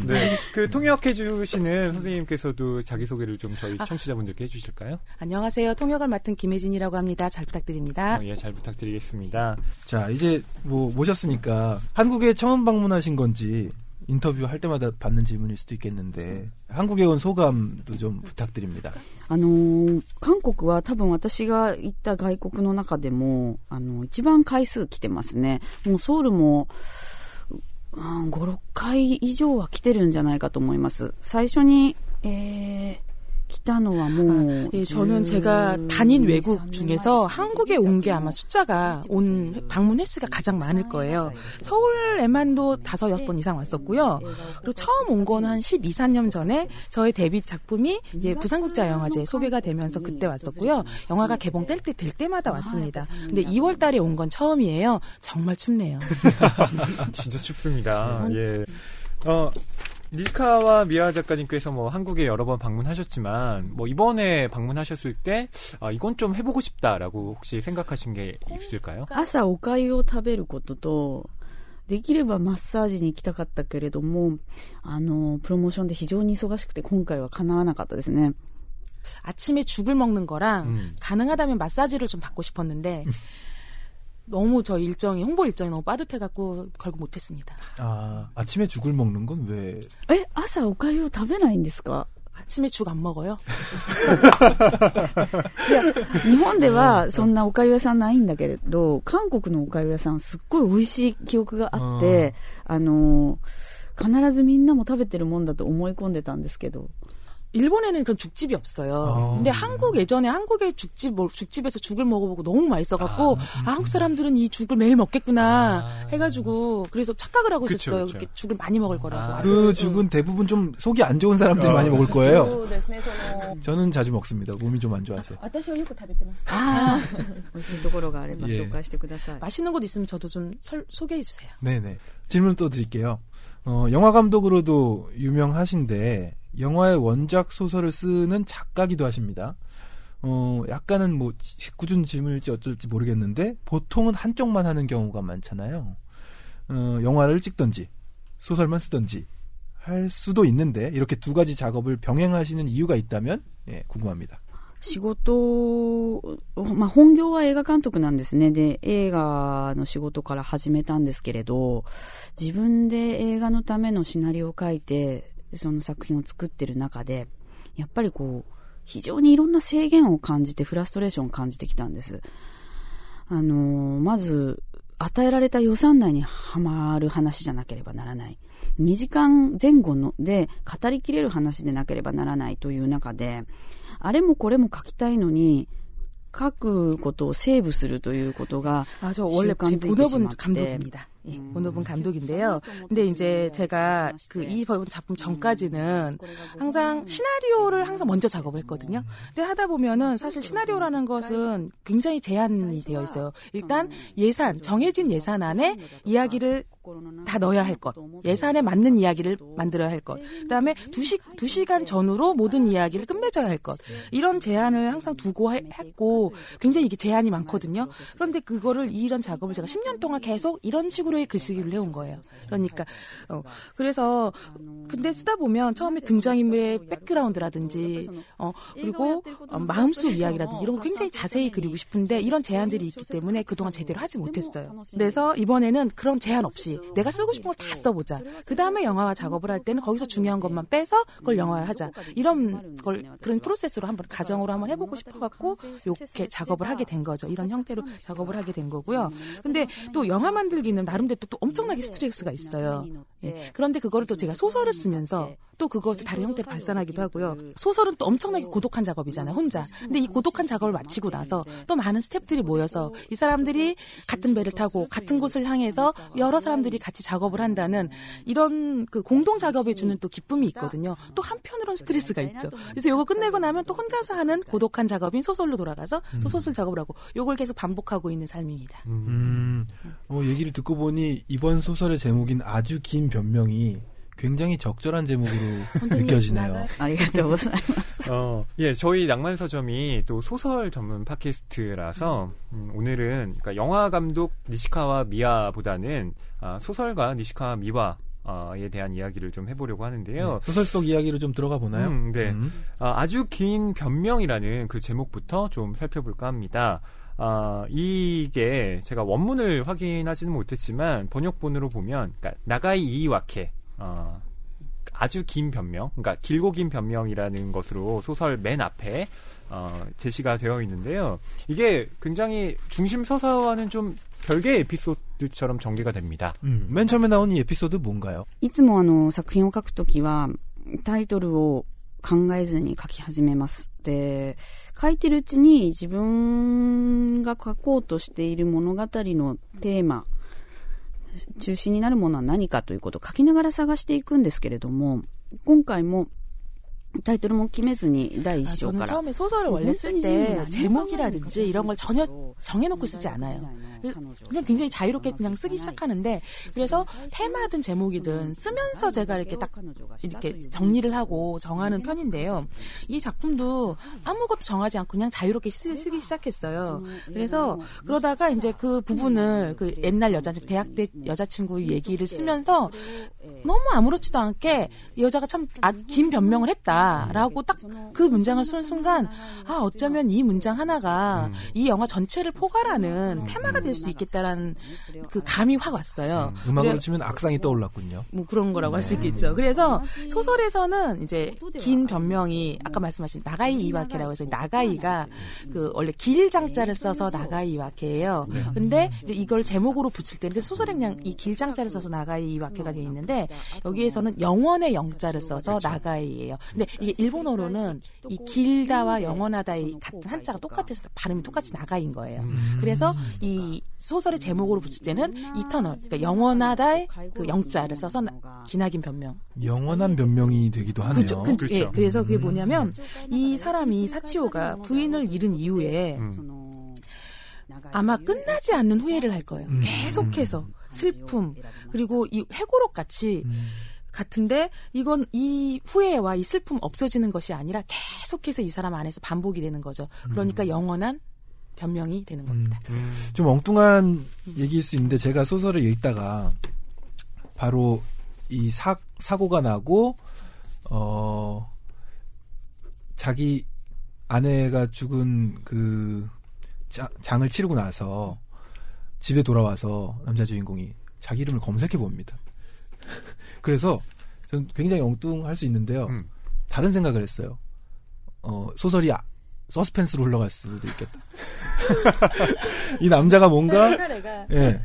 네. 통역해 주시는 선생님께서도 자기소개를 좀 저희 청취자분들께 해 주실까요? 안녕하세요. 통역을 맡은 김혜진이라고 합니다. 잘 부탁드립니다. 예, 잘 부탁드리겠습니다. 자, 이제 모셨으니까 한국에 처음 방문하신 건지 인터뷰 할 때마다 받는 질문일 수도 있겠는데 한국에 온 소감도 좀 부탁드립니다. 韓国は多分私が行った外国の中でも一番回数来てますね。もうソウルも5、6回以上は来てるんじゃないかと思います。最初に저는 제가 다닌 외국 중에서 한국에 온 게 아마 숫자가 방문 횟수가 가장 많을 거예요. 서울에만도 5-6번 이상 왔었고요. 그리고 처음 온 건 한 12, 14년 전에 저의 데뷔 작품이 이제 부산국제영화제 소개가 되면서 그때 왔었고요. 영화가 개봉될 때마다 왔습니다. 근데 2월 달에 온 건 처음이에요. 정말 춥네요. 진짜 춥습니다. 예. 니시카와 미야 작가님께서 한국에 여러 번 방문하셨지만 이번에 방문하셨을 때 이건 좀 해보고 싶다라고 혹시 생각하신 게 있을까요? 朝お粥を食べることとできればマッサージに行きたかったけれどもプロモーションで非常に忙しくて今回は叶わなかったですね. 아침에 죽을 먹는 거랑 가능하다면 마사지를 좀 받고 싶었는데 너무 저 홍보 일정이 너무 빠듯해갖고 결국 못했습니다. 아, 아침에 죽을 먹는 건 왜? 朝お粥を食べないんですか? 아침에 죽 안 먹어요? いや、日本ではそんなお粥屋さんないんだけれど、韓国のお粥屋さんすっごい美味しい記憶があって、必ずみんなも食べてるもんだと思い込んでたんですけど. 일본에는 그런 죽집이 없어요. 근데 예전에 한국의 죽집에서 죽을 먹어보고 너무 맛있어갖고, 한국 사람들은 이 죽을 매일 먹겠구나 해가지고, 그래서 착각을 하고 있었어요. 그렇게 죽을 많이 먹을 거라고. 그 죽은 대부분 좀 속이 안 좋은 사람들이 많이 먹을 거예요. 저는 자주 먹습니다. 몸이 좀 안 좋아서. 맛있는 곳 있으면 저도 좀 소개해 주세요. 네네. 질문 또 드릴게요. 영화 감독으로도 유명하신데, 영화의 원작 소설을 쓰는 작가기도 하십니다. 약간은 굳은 질문일지 어쩔지 모르겠는데, 보통은 한쪽만 하는 경우가 많잖아요. 영화를 찍든지, 소설만 쓰든지, 할 수도 있는데 이렇게 두 가지 작업을 병행하시는 이유가 있다면 궁금합니다. 仕事、本業は映画監督なんですね。で、映画の仕事から始めたんですけれど、自分で映画のためのシナリオを書いて、その作品を作ってる中で、やっぱり非常にいろんな制限を感じて、フラストレーションを感じてきたんです。まず、与えられた予算内にはまる話じゃなければならない。2時間前後で語りきれる話でなければならないという中で、あれもこれも書きたいのに書くことをセーブするということが저 원래 제 본업은 감독입니다. 예, 본업은 감독인데요. 근데 이제 제가 이 작품 전까지는 항상 시나리오를 항상 먼저 작업을 했거든요. 근데 하다 보면은 사실 시나리오라는 것은 굉장히 제한이 되어 있어요. 일단 정해진 예산 안에 이야기를 다 넣어야 할 것, 예산에 맞는 이야기를 만들어야 할 것, 그다음에 2시간 전후로 모든 이야기를 끝맺어야 할 것, 이런 제한을 항상 두고 했고 굉장히 이게 제한이 많거든요. 그런데 이런 작업을 제가 10년 동안 계속 이런 식으로의 글쓰기를 해온 거예요. 그러니까 그래서 근데 쓰다 보면 처음에 등장인물의 백그라운드라든지 그리고 마음속 이야기라든지 이런 거 굉장히 자세히 그리고 싶은데 이런 제한들이 있기 때문에 그동안 제대로 하지 못했어요. 그래서 이번에는 그런 제한 없이 내가 쓰고 싶은 걸 다 써보자. 그 다음에 영화화 작업을 할 때는 거기서 중요한 것만 빼서 그걸 영화화하자. 이런 그런 프로세스로 가정으로 한번 해보고 싶어갖고 이렇게 작업을 하게 된 거죠. 이런 형태로 작업을 하게 된 거고요. 근데 또 영화 만들기는 나름대로 또 엄청나게 스트레스가 있어요. 예. 그런데 그거를 또 제가 소설을 쓰면서 또 그것을 다른 형태로 발산하기도 하고요. 소설은 또 엄청나게 고독한 작업이잖아요, 혼자. 근데 이 고독한 작업을 마치고 나서 또 많은 스태프들이 모여서 이 사람들이 같은 배를 타고 같은 곳을 향해서 여러 사람들이 같이 작업을 한다는 이런 그 공동 작업에 주는 또 기쁨이 있거든요. 또 한편으로는 스트레스가 있죠. 그래서 이거 끝내고 나면 또 혼자서 하는 고독한 작업인 소설로 돌아가서 또 소설 작업을 하고 이걸 계속 반복하고 있는 삶입니다. 얘기를 듣고 보니 이번 소설의 제목인 아주 긴 변명이 굉장히 적절한 제목으로 느껴지네요. 예, 저희 낭만서점이 또 소설 전문 팟캐스트라서 오늘은 그러니까 영화 감독 니시카와 미와보다는 소설가 니시카와 미와에 대한 이야기를 좀 해보려고 하는데요. 소설 속 이야기로 좀 들어가 보나요? 네. 아주 긴 변명이라는 그 제목부터 좀 살펴볼까 합니다. 이게 제가 원문을 확인하지는 못했지만 번역본으로 보면 그러니까 나가이 이와케 아주 긴 변명, 그러니까 길고 긴 변명이라는 것으로 소설 맨 앞에 제시가 되어 있는데요. 이게 굉장히 중심 서사와는 좀 별개의 에피소드처럼 전개가 됩니다. 맨 처음에 나온 이 에피소드 뭔가요? いつも作品を書くときはタイトルを考えずに書き始めます。で、書いてるうちに自分が書こうとしている物語のテーマ、中心になるものは何かということを書きながら探していくんですけれども、今回もタイトルも決めずに第一章から 저는 처음에 소설을 원래 쓸 때 제목이라든지 이런 걸 전혀 정해놓고 쓰지 않아요. 그냥 굉장히 자유롭게 그냥 쓰기 시작하는데 그래서 테마든 제목이든 쓰면서 제가 이렇게 딱 이렇게 정리를 하고 정하는 편인데요. 이 작품도 아무것도 정하지 않고 그냥 자유롭게 쓰기 시작했어요. 그래서 그러다가 이제 그 부분을 그 옛날 대학 때 여자친구 얘기를 쓰면서 너무 아무렇지도 않게 여자가 참 긴 변명을 했다라고 딱 그 문장을 쓰는 순간 어쩌면 이 문장 하나가 이 영화 전체를 포괄하는 테마가 될 수 있겠다라는 그 감이 확 왔어요. 음악으로 치면 악상이 떠올랐군요. 뭐 그런 거라고 할 수 있겠죠. 그래서 소설에서는 이제 긴 변명이 아까 말씀하신 나가이 이와케라고 해서 나가이가 그 원래 길 장자를 써서 나가이 이와케예요. 근데 이제 이걸 제목으로 붙일 때 근데 소설에 그냥 이 길 장자를 써서 나가이 이와케가 돼 있는데 여기에서는 영원의 영자를 써서 나가이예요. 근데 이게 일본어로는 이 길다와 영원하다의 같은 한자가 똑같아서 발음이 똑같이 나가인 거예요. 그래서 이 소설의 제목으로 붙일 때는 이터널, 그러니까 영원하다의 그 영자를 써서 기나긴 변명. 영원한 변명이 되기도 하네요. 그렇죠. 예, 그래서 그게 뭐냐면 이 사람이 사치오가 부인을 잃은 이후에 아마 끝나지 않는 후회를 할 거예요. 계속해서 슬픔 그리고 이 회고록 같이 같은데 이건 이 후회와 이 슬픔 없어지는 것이 아니라 계속해서 이 사람 안에서 반복이 되는 거죠. 그러니까 영원한 변명이 되는 겁니다. 좀 엉뚱한 얘기일 수 있는데 제가 소설을 읽다가 바로 이 사고가 나고 자기 아내가 죽은 그 장을 치르고 나서 집에 돌아와서 남자 주인공이 자기 이름을 검색해 봅니다. 그래서 저는 굉장히 엉뚱할 수 있는데요. 다른 생각을 했어요. 소설이 서스펜스로 흘러갈 수도 있겠다. 이 남자가 뭔가 예,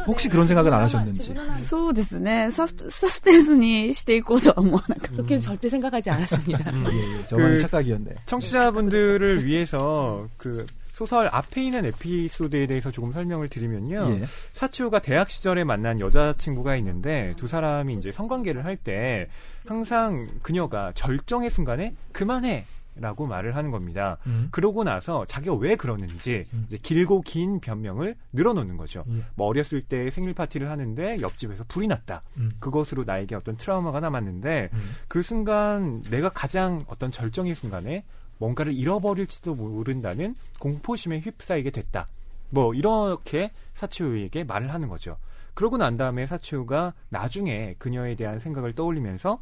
혹시 그런 생각은 안 하셨는지. そうですね。サスペンスにしていこうとは思わなかった。 그렇게 절대 생각하지 않았습니다. 예, 저만의 착각이었네. 청취자분들을 위해서 그 소설 앞에 있는 에피소드에 대해서 조금 설명을 드리면요. 예. 사치오가 대학 시절에 만난 여자친구가 있는데 두 사람이 이제 성관계를 할 때 항상 그녀가 절정의 순간에 그만해! 라고 말을 하는 겁니다. 그러고 나서 자기가 왜 그러는지 이제 길고 긴 변명을 늘어놓는 거죠. 뭐 어렸을 때 생일 파티를 하는데 옆집에서 불이 났다. 그것으로 나에게 어떤 트라우마가 남았는데 그 순간 내가 가장 어떤 절정의 순간에 뭔가를 잃어버릴지도 모른다는 공포심에 휩싸이게 됐다. 뭐 이렇게 사치오에게 말을 하는 거죠. 그러고 난 다음에 사치오가 나중에 그녀에 대한 생각을 떠올리면서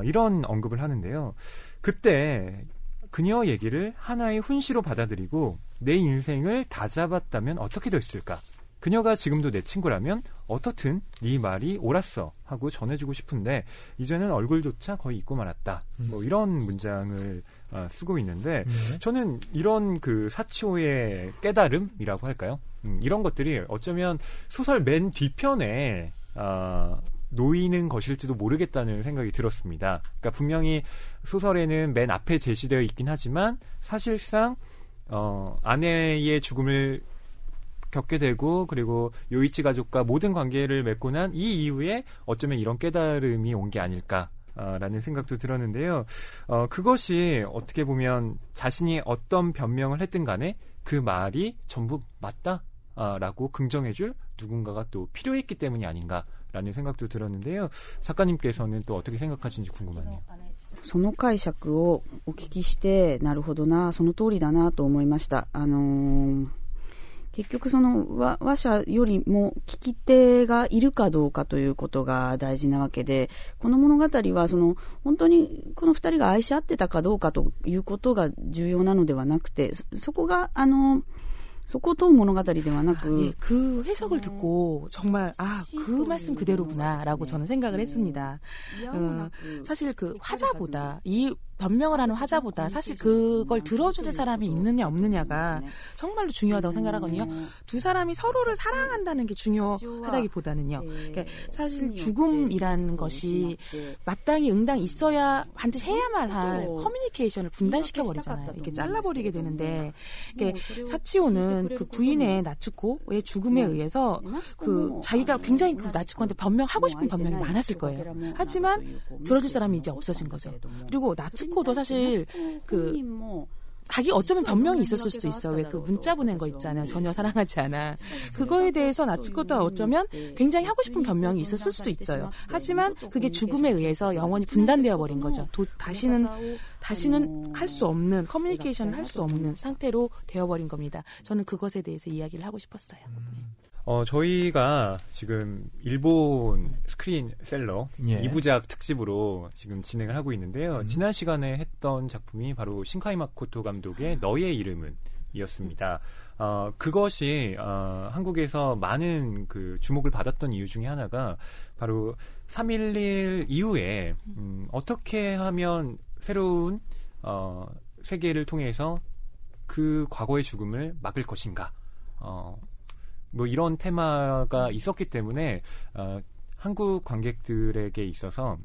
이런 언급을 하는데요. 그때 그녀 얘기를 하나의 훈시로 받아들이고 내 인생을 다 잡았다면 어떻게 됐을까? 그녀가 지금도 내 친구라면 어떻든 네 말이 옳았어 하고 전해주고 싶은데 이제는 얼굴조차 거의 잊고 말았다. 뭐 이런 문장을 쓰고 있는데 저는 이런 그 사치오의 깨달음이라고 할까요? 이런 것들이 어쩌면 소설 맨 뒤편에 놓이는 것일지도 모르겠다는 생각이 들었습니다. 그러니까 분명히 소설에는 맨 앞에 제시되어 있긴 하지만 사실상 아내의 죽음을 겪게 되고 그리고 요이치 가족과 모든 관계를 맺고 난 이 이후에 어쩌면 이런 깨달음이 온 게 아닐까라는 생각도 들었는데요. 그것이 어떻게 보면 자신이 어떤 변명을 했든 간에 그 말이 전부 맞다라고 긍정해줄 누군가가 또 필요했기 때문이 아닌가라는 생각도 들었는데요. 작가님께서는 또 어떻게 생각하시는지 궁금하네요. その解釈をお聞きしてなるほどな、その通りだなと思いました。結局その話者よりも聞き手がいるかどうかということが大事なわけで、この物語はその本当にこの二人が愛し合ってたかどうかということが重要なのではなくて、そこがそこを問う物語ではなく 예, 그 해석을 듣고 정말 그 말씀 그대로구나라고 저는 생각을 했습니다. 사실 그 화자보다 이 변명을 하는 화자보다 사실 그걸 들어줄 사람이 있느냐 없느냐가 정말로 중요하다고 생각하거든요. 두 사람이 서로를 사랑한다는 게 중요하다기보다는요. 그러니까 사실 죽음이라는 것이 마땅히 응당 있어야 반드시 해야만 할 커뮤니케이션을 분단시켜버리잖아요. 이렇게 잘라버리게 되는데 사치오는 그 부인의 나츠코의 죽음에 의해서 그 자기가 굉장히 그 나츠코한테 변명하고 싶은 변명이 많았을 거예요. 하지만 들어줄 사람이 이제 없어진 거죠. 그리고 나츠코도 사실 그 자기 어쩌면 변명이 있었을 수도 있어. 왜 그 문자 보낸 거 있잖아요. 전혀 사랑하지 않아. 그거에 대해서 나츠코도 어쩌면 굉장히 하고 싶은 변명이 있었을 수도 있어요. 하지만 그게 죽음에 의해서 영원히 분단되어 버린 거죠. 다시는 할 수 없는 커뮤니케이션을 할 수 없는 상태로 되어버린 겁니다. 저는 그것에 대해서 이야기를 하고 싶었어요. 저희가 지금 일본 스크린셀러 2부작 특집으로 지금 진행을 하고 있는데요. 지난 시간에 했던 작품이 바로 신카이 마코토 감독의 너의 이름은 이었습니다. 그것이 한국에서 많은 그 주목을 받았던 이유 중에 하나가 바로 3.11 이후에 어떻게 하면 새로운 세계를 통해서 그 과거의 죽음을 막을 것인가 뭐 이런 테마가 있었기 때문에 한국 관객들에게 있어서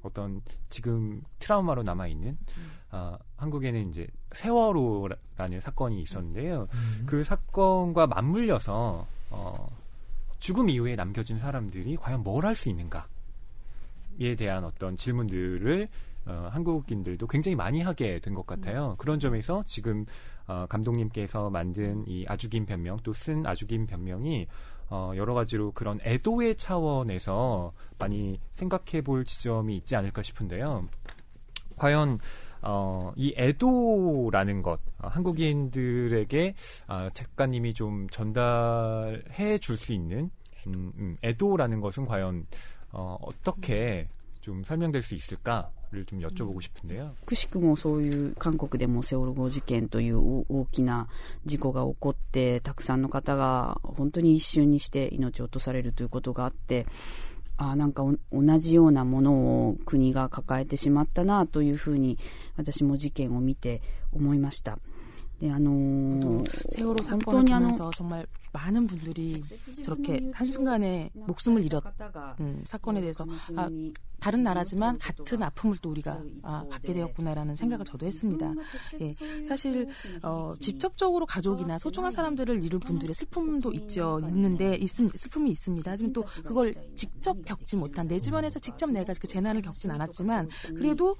어떤 지금 트라우마로 남아있는 한국에는 이제 세월호라는 사건이 있었는데요. 그 사건과 맞물려서 죽음 이후에 남겨진 사람들이 과연 뭘 할 수 있는가에 대한 어떤 질문들을 한국인들도 굉장히 많이 하게 된 것 같아요. 그런 점에서 지금 감독님께서 만든 이 아주 긴 변명 또 쓴 아주 긴 변명이 여러 가지로 그런 애도의 차원에서 많이 생각해 볼 지점이 있지 않을까 싶은데요. 과연 이 애도라는 것 한국인들에게 작가님이 좀 전달해 줄 수 있는 애도라는 것은 과연 어떻게 좀 설명될 수 있을까를 좀 여쭤보고 싶은데요. くしくもそういう韓国でもセオル号事件という大きな事故が起こってたくさんの方が本当に一瞬にして命を落とされるということがあって、なんか同じようなものを国が抱えてしまったなというふうに私も事件を見て思いました。で세월호 사건을 보면서 정말 많은 분들이 저렇게 한순간에 목숨을 잃었 사건에 대해서 다른 나라지만 같은 아픔을 또 우리가 갖게 되었구나라는 생각을 저도 했습니다. 예, 사실 직접적으로 가족이나 소중한 사람들을 잃은 분들의 슬픔도 있는데 슬픔이 있습니다. 하지만 또 그걸 직접 겪지 못한 내 주변에서 직접 내가 그 재난을 겪진 않았지만 그래도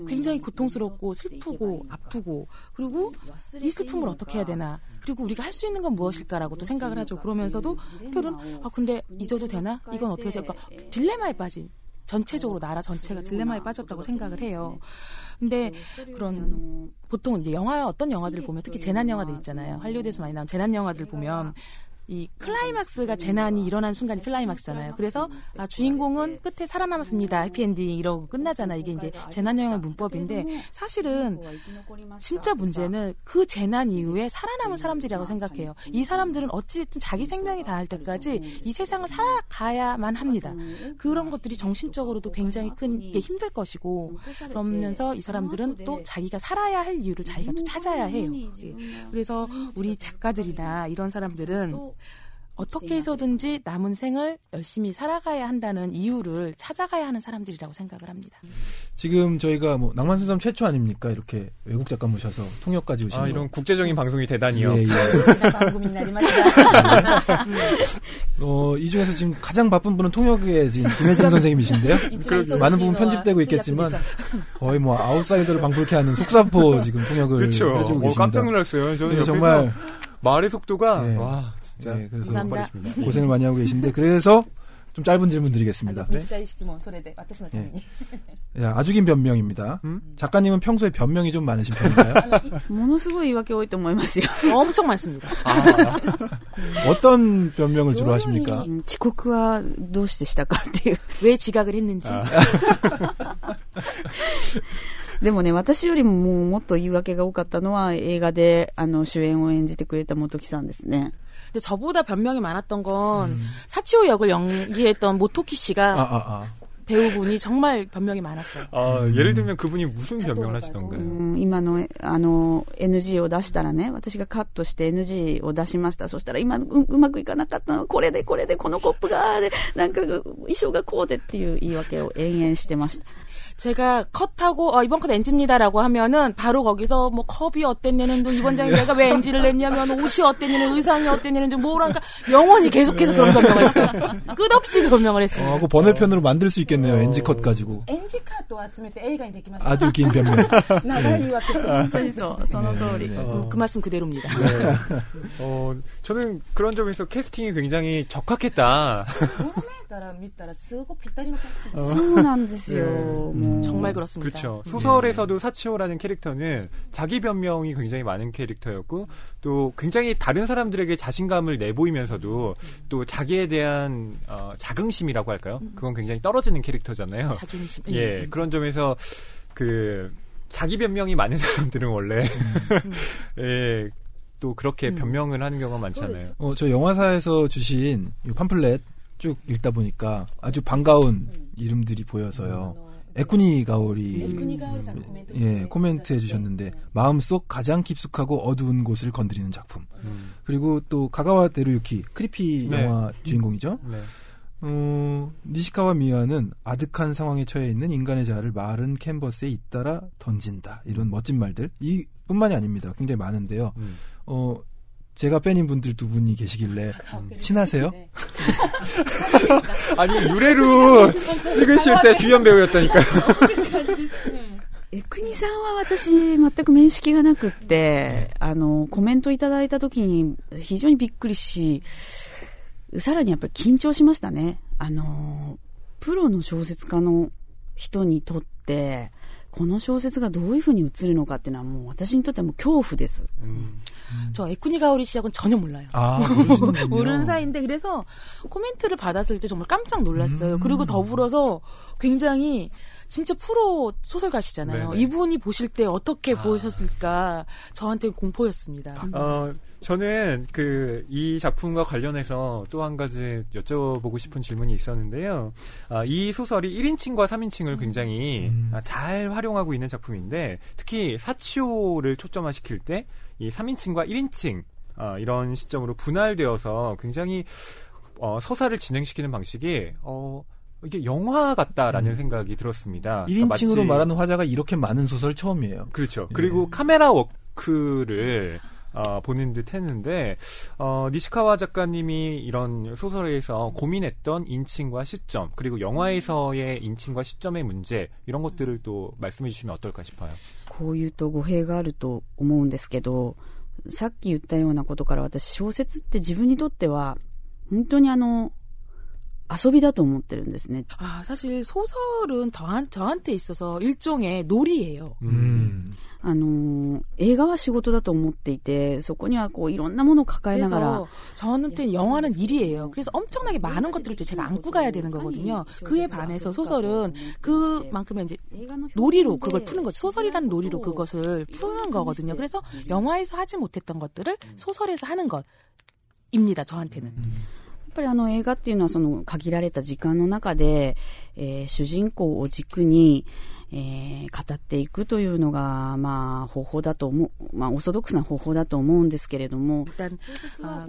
굉장히 고통스럽고 슬프고 아프고 그리고 이 슬픔을 어떻게 해야 되나 그리고 우리가 할 수 있는 건 무엇일까라고 또 생각을 하죠. 그러면서도 한편은 근데 잊어도 되나? 이건 어떻게 해야 될까? 딜레마에 빠진 전체적으로 나라 전체가 딜레마에 빠졌다고 생각을 해요. 근데 그런 보통 이제 어떤 영화들을 보면 특히 재난 영화들 있잖아요. 할리우드에서 많이 나온 재난 영화들 보면 이 클라이막스가 재난이 일어난 순간이 클라이막스잖아요. 그래서 주인공은 끝에 살아남았습니다. 해피엔딩 이러고 끝나잖아. 이게 이제 재난 영화의 문법인데 사실은 진짜 문제는 그 재난 이후에 살아남은 사람들이라고 생각해요. 이 사람들은 어찌됐든 자기 생명이 닿을 때까지 이 세상을 살아가야만 합니다. 그런 것들이 정신적으로도 굉장히 게 힘들 것이고 그러면서 이 사람들은 또 자기가 살아야 할 이유를 자기가 또 찾아야 해요. 그래서 우리 작가들이나 이런 사람들은 어떻게 해서든지 남은 생을 열심히 살아가야 한다는 이유를 찾아가야 하는 사람들이라고 생각을 합니다. 지금 저희가 낭만수삼 최초 아닙니까? 이렇게 외국 작가 모셔서 통역까지 오신 거. 이런 국제적인 방송이 대단히요. 예. 이 중에서 지금 가장 바쁜 분은 통역에 지금 김혜진 선생님이신데요. 많은 부분 편집되고 있겠지만 거의 아웃사이더를 방불케 하는 속사포 지금 통역을 해주고 계십니다. 깜짝 놀랐어요. 저는 정말 말의 속도가 네. 와 진짜 그래서 감사합니다. 고생을 많이 하고 계신데 그래서 좀 짧은 질문 드리겠습니다. 아주 긴 변명입니다. 작가님은 평소에 변명이 좀 많으신 편인가요? ものすごい言い訳多いと思いますよ。 엄청 많습니다. 어떤 변명을 주로 하십니까? 遅刻はどうしてしたかっていう。 왜 지각을 했는지. でもね、私よりももっと言い訳が多かったのは映画で主演を演じてくれた本木さんですね。 근데 저보다 변명이 많았던 건 사치오 역을 연기했던 모토키 씨가 배우분이 정말 변명이 많았어요. 예를 들면 그분이 무슨 변명을 하시던가요? 今のNG を出したらね、私がカットして NG を出しました。そしたら今うまくいかなかったのはこれでこのコップがなんか衣装がこうでっていう言い訳を延々してました。 제가 컷하고 이번 컷 NG입니다라고 하면은 바로 거기서 컵이 어땠냐는 이번 장에 내가 왜 NG를 냈냐면 옷이 어땠냐는 의상이 어땠냐는 뭐랄까 영원히 계속해서 그런 변명을 했어요. 끝없이 변명을 했어요. 그 번외편으로 만들 수 있겠네요. NG 컷 가지고. NG 컷도 아침에映画にできます. 아주 긴 변명. 나가리 와께. その通り. 그 말씀 그대로입니다. 네. 저는 그런 점에서 캐스팅이 굉장히 적합했다. 정말 그렇습니다. 그렇죠. 소설에서도 사치오라는 캐릭터는 자기 변명이 굉장히 많은 캐릭터였고 또 굉장히 다른 사람들에게 자신감을 내보이면서도 또 자기에 대한 자긍심이라고 할까요? 그건 굉장히 떨어지는 캐릭터잖아요. 자존심. 예, 그런 점에서 자기 변명이 많은 사람들은 원래 예, 또 그렇게 변명을 하는 경우가 많잖아요. 저 영화사에서 주신 이 팜플렛 쭉 읽다 보니까 아주 반가운 이름들이 보여서요. 에쿠니 가오리 코멘트 해주셨는데 마음속 가장 깊숙하고 어두운 곳을 건드리는 작품. 그리고 또 가가와 데루유키 크리피 영화 주인공이죠. 니시카와 미야는 아득한 상황에 처해 있는 인간의 자아를 마른 캔버스에 잇따라 던진다. 이런 멋진 말들. 이뿐만이 아닙니다. 굉장히 많은데요. 제가 팬인 분들 두 분이 계시길래 친하세요? 아니 유래로 찍으실 때 주연 배우였다니까요. 国さんは私全く面識がなくってコメントいただいた時に非常にびっくりし、さらにやっぱり緊張しましたね。プロの小説家の人にとってこの小説がどういうふうに映るのかっていうのはもう私にとってはもう恐怖です。저 에쿠니가오리 시작은 전혀 몰라요. 모르는 사이인데 그래서 코멘트를 받았을 때 정말 깜짝 놀랐어요. 그리고 더불어서 굉장히 진짜 프로 소설가시잖아요. 네네. 이분이 보실 때 어떻게 보셨을까 저한테 공포였습니다. 저는 이 작품과 관련해서 또 한 가지 여쭤보고 싶은 질문이 있었는데요. 이 소설이 1인칭과 3인칭을 굉장히 잘 활용하고 있는 작품인데 특히 사치오를 초점화시킬 때 이 3인칭과 1인칭 이런 시점으로 분할되어서 굉장히 서사를 진행시키는 방식이 이게 영화 같다라는 생각이 들었습니다. 1인칭으로 그러니까 말하는 화자가 이렇게 많은 소설 처음이에요. 그렇죠. 그리고 카메라 워크를 보는 듯 했는데, 니시카와 작가님이 이런 소설에서 고민했던 인칭과 시점, 그리고 영화에서의 인칭과 시점의 문제, 이런 것들을 또 말씀해 주시면 어떨까 싶어요. こういうと語弊があると思うんですけど、さっき言ったようなことから私小説って自分にとっては本当に遊びだと思ってるんですね。사실 소설은 저한테 있어서 일종의 놀이예요. 映画は仕事だと思っていて、そこにはこういろんなものを抱えながら。 저한테 영화는 일이에요. 그래서 엄청나게 많은 것들을 제가 안고 가야 되는 거거든요. 그에 반해서 소설은 그만큼의 이제 놀이로 그걸 푸는 거죠. 소설이라는 놀이로 그것을 푸는 거거든요. 그래서 영화에서 하지 못했던 것들을 소설에서 하는 것입니다. 저한테는. やっぱり映画っていうのはその限られた時間の中で、主人公を軸に、語っていくというのが方法だと思う、オーソドックスな方法だと思うんですけれども 일단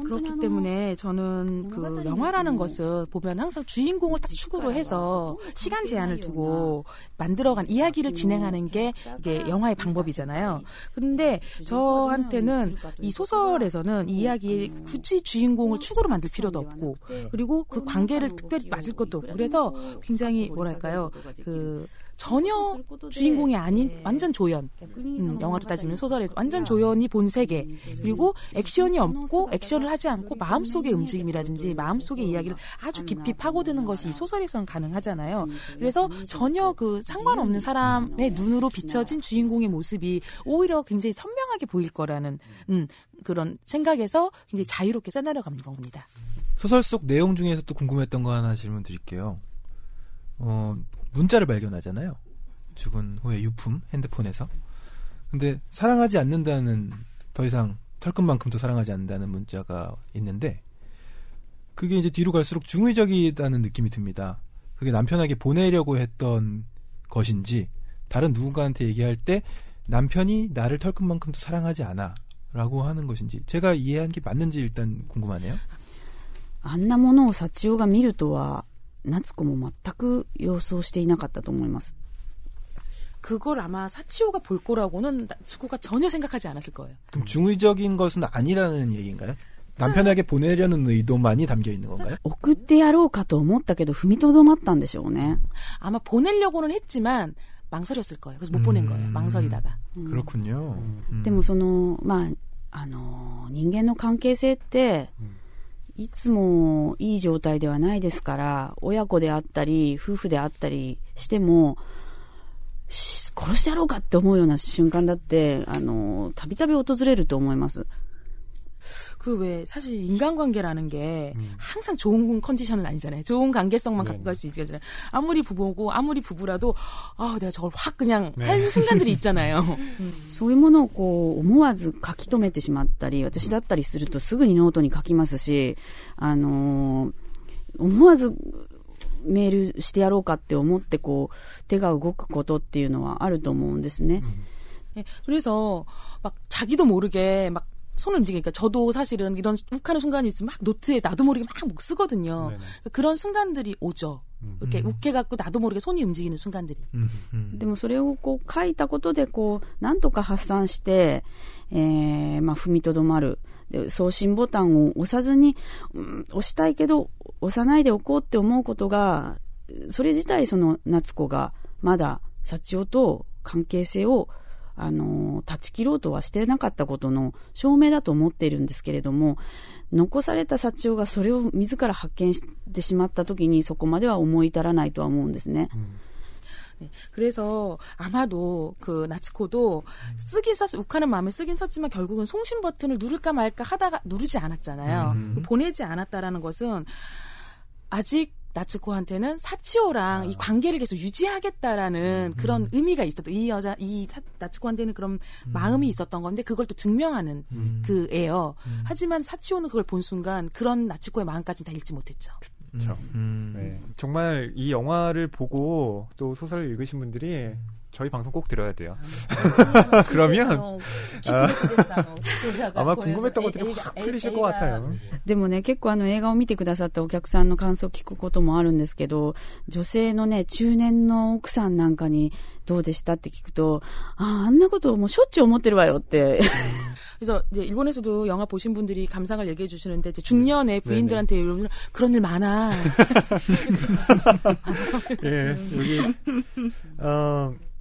그렇기 때문에 저는 그 영화라는 것을 보면 항상 주인공을 딱 축으로 해서 시간 제한을 두고 만들어간 이야기를 진행하는 게 이게 영화의 방법이잖아요. 그런데 저한테는 이 소설에서는 이 이야기에 굳이 주인공을 축으로 만들 필요도 없고 그리고 그 관계를 특별히 맞을 것도 없고 그래서 굉장히 뭐랄까요 전혀 주인공이 아닌 완전 조연 영화로 따지면 소설에 완전 조연이 본 세계 그리고 액션이 없고 액션을 하지 않고 마음속의 움직임이라든지 마음속의 이야기를 아주 깊이 파고드는 것이 이 소설에서는 가능하잖아요. 그래서 전혀 그 상관없는 사람의 눈으로 비춰진 주인공의 모습이 오히려 굉장히 선명하게 보일 거라는 그런 생각에서 굉장히 자유롭게 써나려 가는 겁니다. 소설 속 내용 중에서 또 궁금했던 거 하나 질문 드릴게요. 문자를 발견하잖아요. 죽은 후의 유품, 핸드폰에서. 근데 사랑하지 않는다는, 더 이상 털끝만큼도 사랑하지 않는다는 문자가 있는데 그게 이제 뒤로 갈수록 중의적이다는 느낌이 듭니다. 그게 남편에게 보내려고 했던 것인지 다른 누군가한테 얘기할 때 남편이 나를 털끝만큼도 사랑하지 않아 라고 하는 것인지 제가 이해한 게 맞는지 일단 궁금하네요. あんなものを幸男が見るとは夏子も全く予想していなかったと思います。 그걸 아마 사치오가 볼 거라고는 나츠코가 전혀 생각하지 않았을 거예요. 그럼 중의적인 것은 아니라는 얘기인가요? 남편에게 보내려는 의도만이 담겨 있는 건가요? 送ってやろうかと思ったけど踏みとどまったんでしょうね. 아마 보내려고는 했지만 망설였을 거예요. 그래서 못 보낸 거예요. 망설이다가. 그렇군요. でもその人間の関係性っていつもいい状態ではないですから、親子であったり夫婦であったりしても殺してやろうかって思うような瞬間だってたびたび訪れると思います。 그 왜 사실 인간관계라는 게 항상 좋은 컨디션은 아니잖아요. 좋은 관계성만 갖고 갈 수 있잖아요. 아무리 부부고 아무리 부부라도 내가 저걸 확 그냥 할 순간들이 있잖아요. そういうものをこう思わず書き留めてしまったり、私だったりするとすぐにノートに書きますし、思わずメールしてやろうかって思ってこう手が動くことっていうのはあると思うんですね. 그래서 막 자기도 모르게 막 손을 움직이니까 저도 사실은 이런 욱하는 순간이 있으면 막 노트에 나도 모르게 막 못 쓰거든요. 그런 순간들이 오죠. 이렇게 욱해갖고 나도 모르게 손이 움직이는 순간들이. でもそれをこう書いたことでこうなんとか発散して、踏みとどまる。で送信ボタンを押さずに、押したいけど押さないでおこうって思うことが、それ自体その夏子がまだ幸男と関係性を断ち切ろうとはしてなかったことの証明だと思っているんですけれども、残された幸男がそれを自ら発見してしまった時にそこまでは思い至らないとは思うんですね。 네, 그래서 아마도 그 나츠코도 쓰긴 썼, 욱하는 마음에 쓰긴 썼지만 결국은 송신 버튼을 누를까 말까 하다가 누르지 않았잖아요. 보내지 않았다라는 것은 아직 나츠코한테는 사치오랑 이 관계를 계속 유지하겠다라는 그런 의미가 있었던, 나츠코한테는 그런 마음이 있었던 건데 그걸 또 증명하는 그예요. 하지만 사치오는 그걸 본 순간 그런 나츠코의 마음까지는 다 읽지 못했죠. 그렇죠. 네. 정말 이 영화를 보고 또 소설을 읽으신 분들이 저희 방송 꼭 들어야 돼요. 그러면 아마 궁금했던 것들이 확 풀리실 것 같아요. でもね、結構映画を見てくださったお客さんの感想を聞くこともあるんですけど、女性のね、中年の奥さんなんかにどうでしたって聞くと、あんなこともうしょっちゅう思ってるわよって。 그래서 이제 일본에서도 영화 보신 분들이 감상을 얘기해 주시는데 이제 중년의 부인들한테 여러분 그런 일 많아. 예, 여기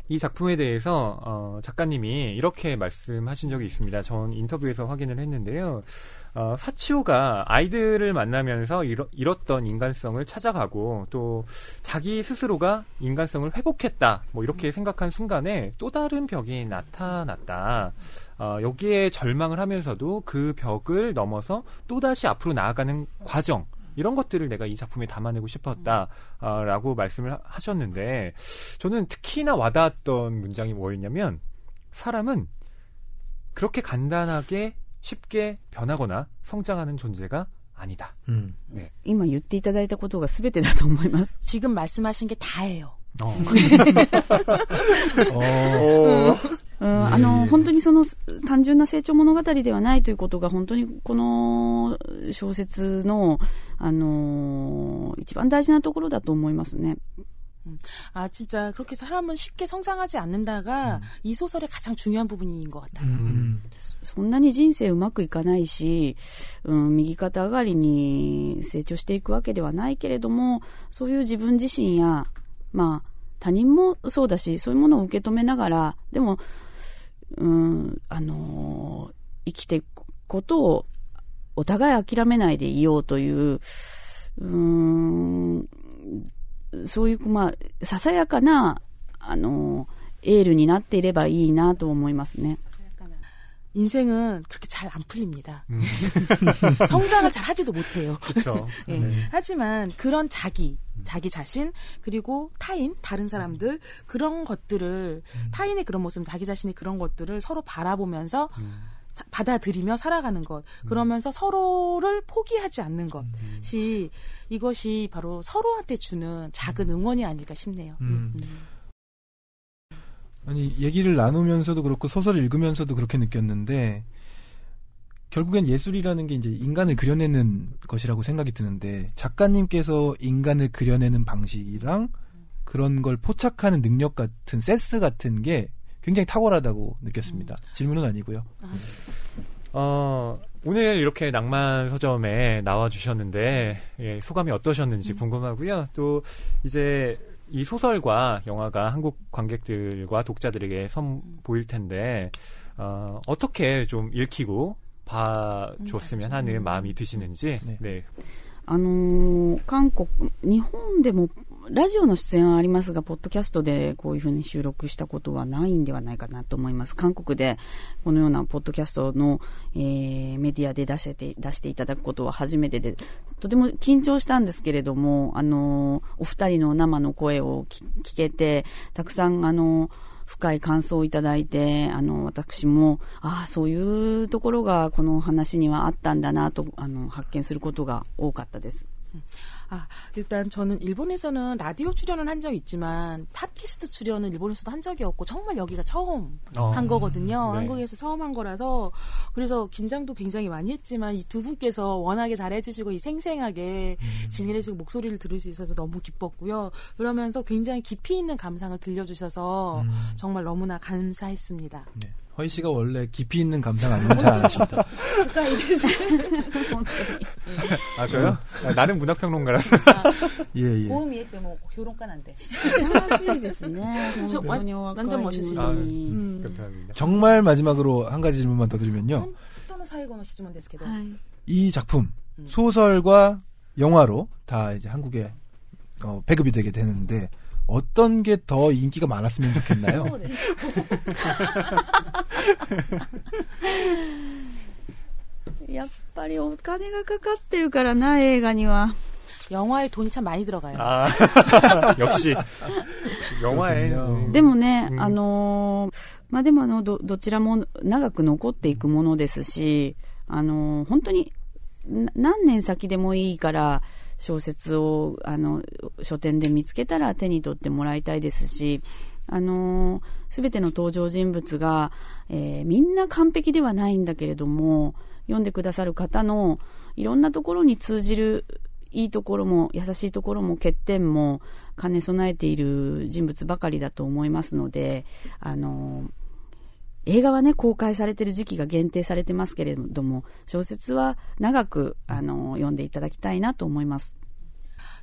이 작품에 대해서 작가님이 이렇게 말씀하신 적이 있습니다. 전 인터뷰에서 확인을 했는데요. 사치오가 아이들을 만나면서 잃었던 인간성을 찾아가고 또 자기 스스로가 인간성을 회복했다 뭐 이렇게 생각한 순간에 또 다른 벽이 나타났다. 여기에 절망을 하면서도 그 벽을 넘어서 또다시 앞으로 나아가는 과정, 이런 것들을 내가 이 작품에 담아내고 싶었다라고 말씀을 하셨는데, 저는 특히나 와닿았던 문장이 뭐였냐면, 사람은 그렇게 간단하게 쉽게 변하거나 성장하는 존재가 아니다. 네. 今言っていただいたことが全てだと思います。 지금 말씀하신 게 다예요. 本当にその単純な成長物語ではないということが本当にこの小説の一番大事なところだと思いますね。 아, 진짜 그렇게 사람은 쉽게 성장하지 않는다가 이 소설의 가장 중요한 부분인 것 같아요. そんなに人生うまくいかないし、右肩上がりに成長していくわけではないけれども、そういう自分自身や、まあ他人もそうだし、そういうものを受け止めながら、でも生きていくことをお互い諦めないでいようという、そういうまあささやかなエールになっていればいいなと思いますね。 인생은 그렇게 잘 안 풀립니다. 성장을 잘 하지도 못해요. 그렇죠. 네. 하지만 그런 자기 자신, 그리고 타인, 다른 사람들, 그런 것들을, 타인의 그런 모습, 자기 자신의 그런 것들을 서로 바라보면서 받아들이며 살아가는 것, 그러면서 서로를 포기하지 않는 것이, 이것이 바로 서로한테 주는 작은 응원이 아닐까 싶네요. 아니, 얘기를 나누면서도 그렇고 소설을 읽으면서도 그렇게 느꼈는데, 결국엔 예술이라는 게 이제 인간을 그려내는 것이라고 생각이 드는데, 작가님께서 인간을 그려내는 방식이랑 그런 걸 포착하는 능력 같은, 센스 같은 게 굉장히 탁월하다고 느꼈습니다. 질문은 아니고요. 오늘 이렇게 낭만 서점에 나와주셨는데, 예, 소감이 어떠셨는지 궁금하고요. 또 이제 이 소설과 영화가 한국 관객들과 독자들에게 선보일 텐데, 어떻게 좀 읽히고 봐줬으면 하는 마음이 드시는지. 네. 韓国、日本でもラジオの出演はありますが、ポッドキャストでこういうふうに収録したことはないんではないかなと思います。韓国でこのようなポッドキャストの、メディアで出していただくことは初めてで、とても緊張したんですけれども、お二人の生の声を聞けて、たくさん深い感想をいただいて、私も、そういうところがこの話にはあったんだなと、発見することが多かったです。 일단 저는 일본에서는 라디오 출연은 한 적이 있지만 팟캐스트 출연은 일본에서도 한 적이 없고 정말 여기가 처음 한 거거든요. 네. 한국에서 처음 한 거라서 그래서 긴장도 굉장히 많이 했지만 이 두 분께서 워낙에 잘해주시고 이 생생하게 진행해주시고 목소리를 들을 수 있어서 너무 기뻤고요. 그러면서 굉장히 깊이 있는 감상을 들려주셔서 정말 너무나 감사했습니다. 네. 허이 씨가 원래 깊이 있는 감상 아니면 잘 안 하십니다. 아, 저요? 나는 문학평론가라서. 예. 효론가난데. 완전 멋있으시죠. 감사합니다. 정말 마지막으로 한 가지 질문만 더 드리면요. 이 작품, 소설과 영화로 다 이제 한국에 배급이 되게 되는데, 어떤 게 더 인기가 많았으면 좋겠나요? やっぱりお金がかかってるからな、映画には。 영화에 돈이 참 많이 들어가요. 아, 역시 영화에. でもね、まあ、でもどちらも長く残っていくものですし、本当に何年先でもいいから小説を書店で見つけたら手に取ってもらいたいですし、すべての登場人物が、みんな完璧ではないんだけれども、読んでくださる方のいろんなところに通じるいいところも優しいところも欠点も兼ね備えている人物ばかりだと思いますので、映画はね公開されている時期が限定されてますけれども、小説は長く読んでいただきたいなと思います。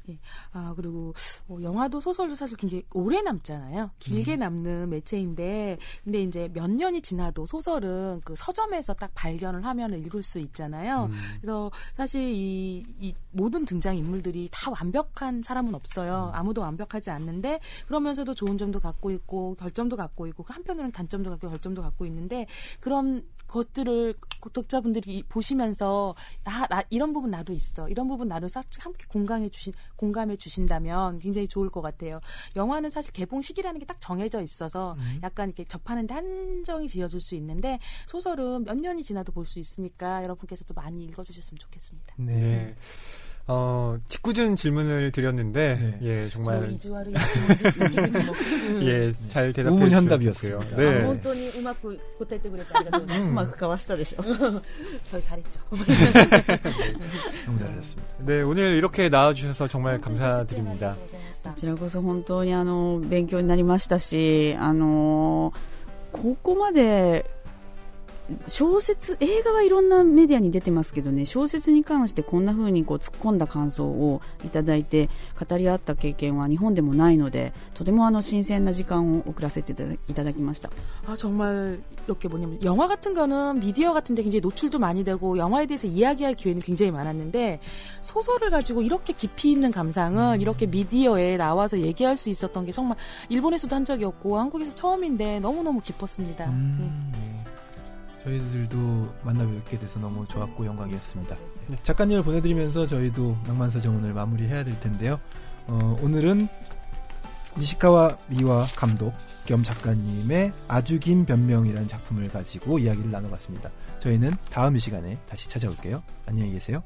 예. 아, 그리고, 영화도 소설도 사실 굉장히 오래 남잖아요. 길게 남는 매체인데, 근데 이제 몇 년이 지나도 소설은 그 서점에서 딱 발견을 하면 읽을 수 있잖아요. 그래서 사실 이 모든 등장인물들이 다 완벽한 사람은 없어요. 아무도 완벽하지 않는데, 그러면서도 좋은 점도 갖고 있고, 결점도 갖고 있고, 한편으로는 단점도 갖고, 결점도 갖고 있는데, 그런 것들을 독자분들이 보시면서, 이런 부분 나도 있어. 이런 부분 나도 함께 공감해 주신다면 굉장히 좋을 것 같아요. 영화는 사실 개봉 시기라는 게 딱 정해져 있어서 약간 이렇게 접하는데 한정이 지어질 수 있는데 소설은 몇 년이 지나도 볼 수 있으니까 여러분께서도 많이 읽어주셨으면 좋겠습니다. 네. 직구준 질문을 드렸는데, 네. 예, 정말. 예, 잘 대답해 우문현답이었어요. 네. 本当にうまく答えてくれてありがとうございます。うまくかわしたでしょ。 저희 잘했죠. 너무 잘하셨습니다. 네, 오늘 이렇게 나와주셔서 정말 감사드립니다. こちらこそ本当に勉強になりましたし、ここまで小説、映画はいろんなメディアに出てますけどね、小説に関してこんな風にこう突っ込んだ感想をいただいて語り合った経験は日本でもないので、とても新鮮な時間を送らせていただきました。 아, 정말 이렇게 뭐냐면 영화 같은 거는 미디어 같은 데 굉장히 노출도 많이 되고 영화에 대해서 이야기할 기회는 굉장히 많았는데 소설을 가지고 이렇게 깊이 있는 감상을 이렇게 미디어에 나와서 얘기할 수 있었던 게 정말 일본에서도 한 적이 없고 한국에서 처음인데 너무너무 기뻤습니다. 저희들도 만나뵙게 돼서 너무 좋았고 영광이었습니다. 네, 작가님을 보내드리면서 저희도 낭만서 정원을 마무리해야 될 텐데요. 오늘은 니시카와 미와 감독 겸 작가님의 아주 긴 변명이라는 작품을 가지고 이야기를 나눠봤습니다. 저희는 다음 이 시간에 다시 찾아올게요. 안녕히 계세요.